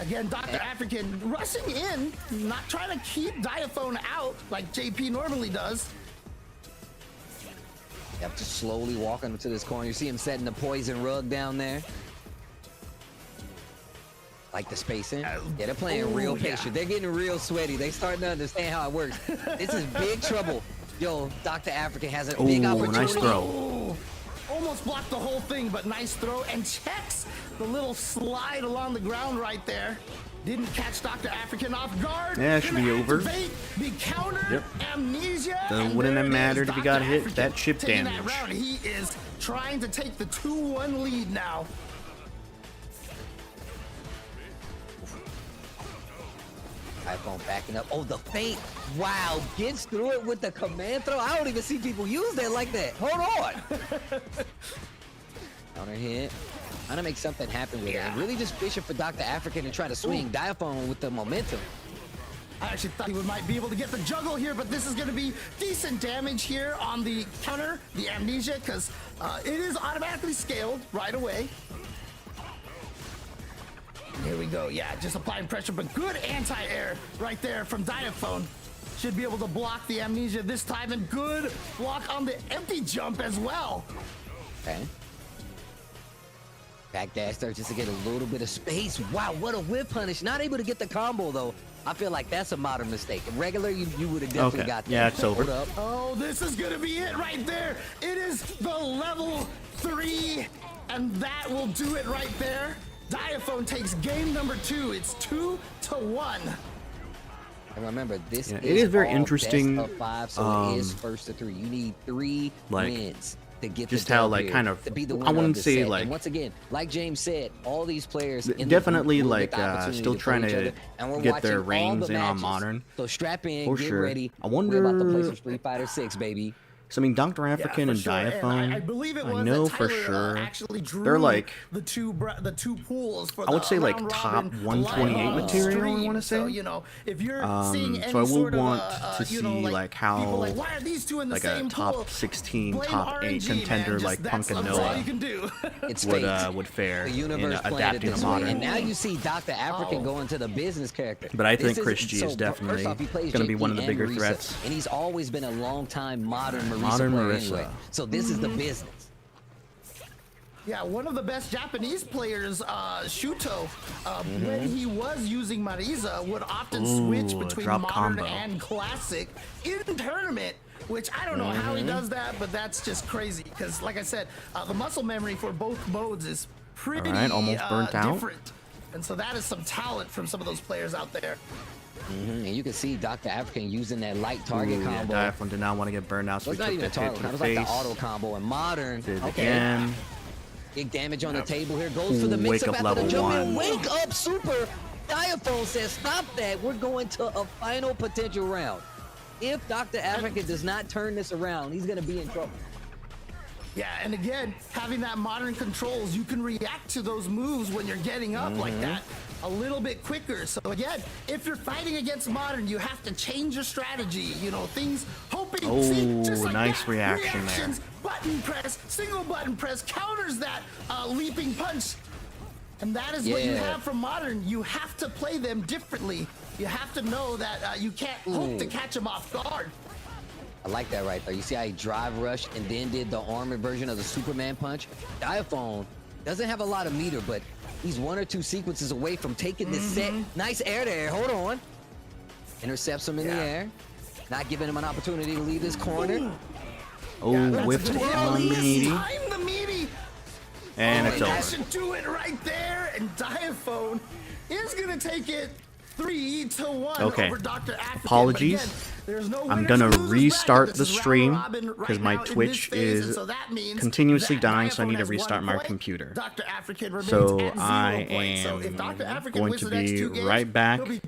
again, Dr. African rushing in, not trying to keep Diaphone out like JP normally does. Yep, just slowly walking to this corner. You see him setting the poison rug down there. Like the spacing. Yeah, they're playing real patient. They're getting real sweaty. They starting to understand how it works. This is big trouble. Yo, Dr. African has a big opportunity. Nice throw. Ooh, almost blocked the whole thing, but nice throw. And checks the little slide along the ground right there. Didn't catch Dr. African off guard. Yeah, it should be over. Be countered. Amnesia. Then wouldn't have mattered if he got hit. That chip damage. That round. He is trying to take the 2-1 lead now. iPhone backing up. Oh, the feint. Wow, gets through it with the command throw. I don't even see people use that like that. Hold on. Counter hit. Trying to make something happen with it. And really just fishing for Dr. African and try to swing Diaphone with the momentum. I actually thought he might be able to get the juggle here, but this is going to be decent damage here on the counter, the Amnesia, because it is automatically scaled right away. Here we go. Yeah, just applying pressure, but good anti-air right there from Diaphone. Should be able to block the Amnesia this time, and good block on the empty jump as well. Okay. Back dash there just to get a little bit of space. Wow, what a whip punish. Not able to get the combo, though. I feel like that's a modern mistake. In regular, you would have definitely got that. Yeah, it's over. Hold up. Oh, this is going to be it right there. It is the level 3, and that will do it right there. Diaphone takes game number 2. It's 2-1. And remember, this it is very interesting. Best of 5, so it is first to 3. You need 3 wins to get just the how here, kind of to be the I wouldn't say set. like and once again, like James said, all these players definitely like still trying to get their reins in on modern. So strap in, for get sure. ready. I wonder. We're about to play some Street Fighter 6, baby. So I mean, Dr. African and sure. Diaphone, And I believe it was know that for Tyler, sure actually drew they're like the two pools for I would the say like round top robin 128 material. I want to say. So you know, if you're seeing any so I would sort want of, to see like people how like, why are these two in the like same a top pool? 16, Blame top 8 RNG, contender man. like Punk and That's all Noah you can do. It's would fare the in universe adapting to modern. And now you see Dr. African going to the business character. But I think Chris G is definitely going to be one of the bigger threats. And he's always been a long-time modern Marisa Modern player Marisa. anyway. So this is the business. Yeah, one of the best Japanese players, Shuto, when he was using Marisa, would often switch between modern combo. and classic in tournament, which I don't know how he does that, but that's just crazy. Because, like I said, the muscle memory for both modes is pretty almost burnt out. different. And so that is some talent from some of those players out there. And you can see Dr. African using that light target combo. Yeah, Diaphone did not want to get burned out, so Well, he it's took not that even a hit target to the combo. It was like face. the auto combo. And modern. Did it again. Big damage on the table here. Goes for the Wake mix-up up after the level jump in. 1. Wake up super. Diaphone says, stop that. We're going to a final potential round. If Dr. African does not turn this around, he's going to be in trouble. Yeah, and again, having that modern controls, you can react to those moves when you're getting up like that a little bit quicker. So again, if you're fighting against modern, you have to change your strategy. You know, things hoping. See, just like nice that, reaction reactions, Button press, single button press counters that leaping punch. And that is what you have from modern. You have to play them differently. You have to know that you can't hope to catch them off guard. I like that right there. You see how he drive rushed and then did the armored version of the Superman punch? Diaphone doesn't have a lot of meter, but he's 1 or 2 sequences away from taking this set. Nice air there. Hold on. Intercepts him in the air. Not giving him an opportunity to leave this corner. Whiffed on the meaty. Time the meaty. And it's that over. should do it right there. And Diaphone is going to take it 3-1 over Dr. African. Apologies. Again, there's no I'm winners, gonna losers restart bracket. the This is stream round robin right because my now in Twitch this phase, and is so that means continuously that dying, so I need to Diaphone has restart one my point. computer. Dr. African remains So at 0 I points. So if am Dr. African going wins to the next be 2 games, right back he'll be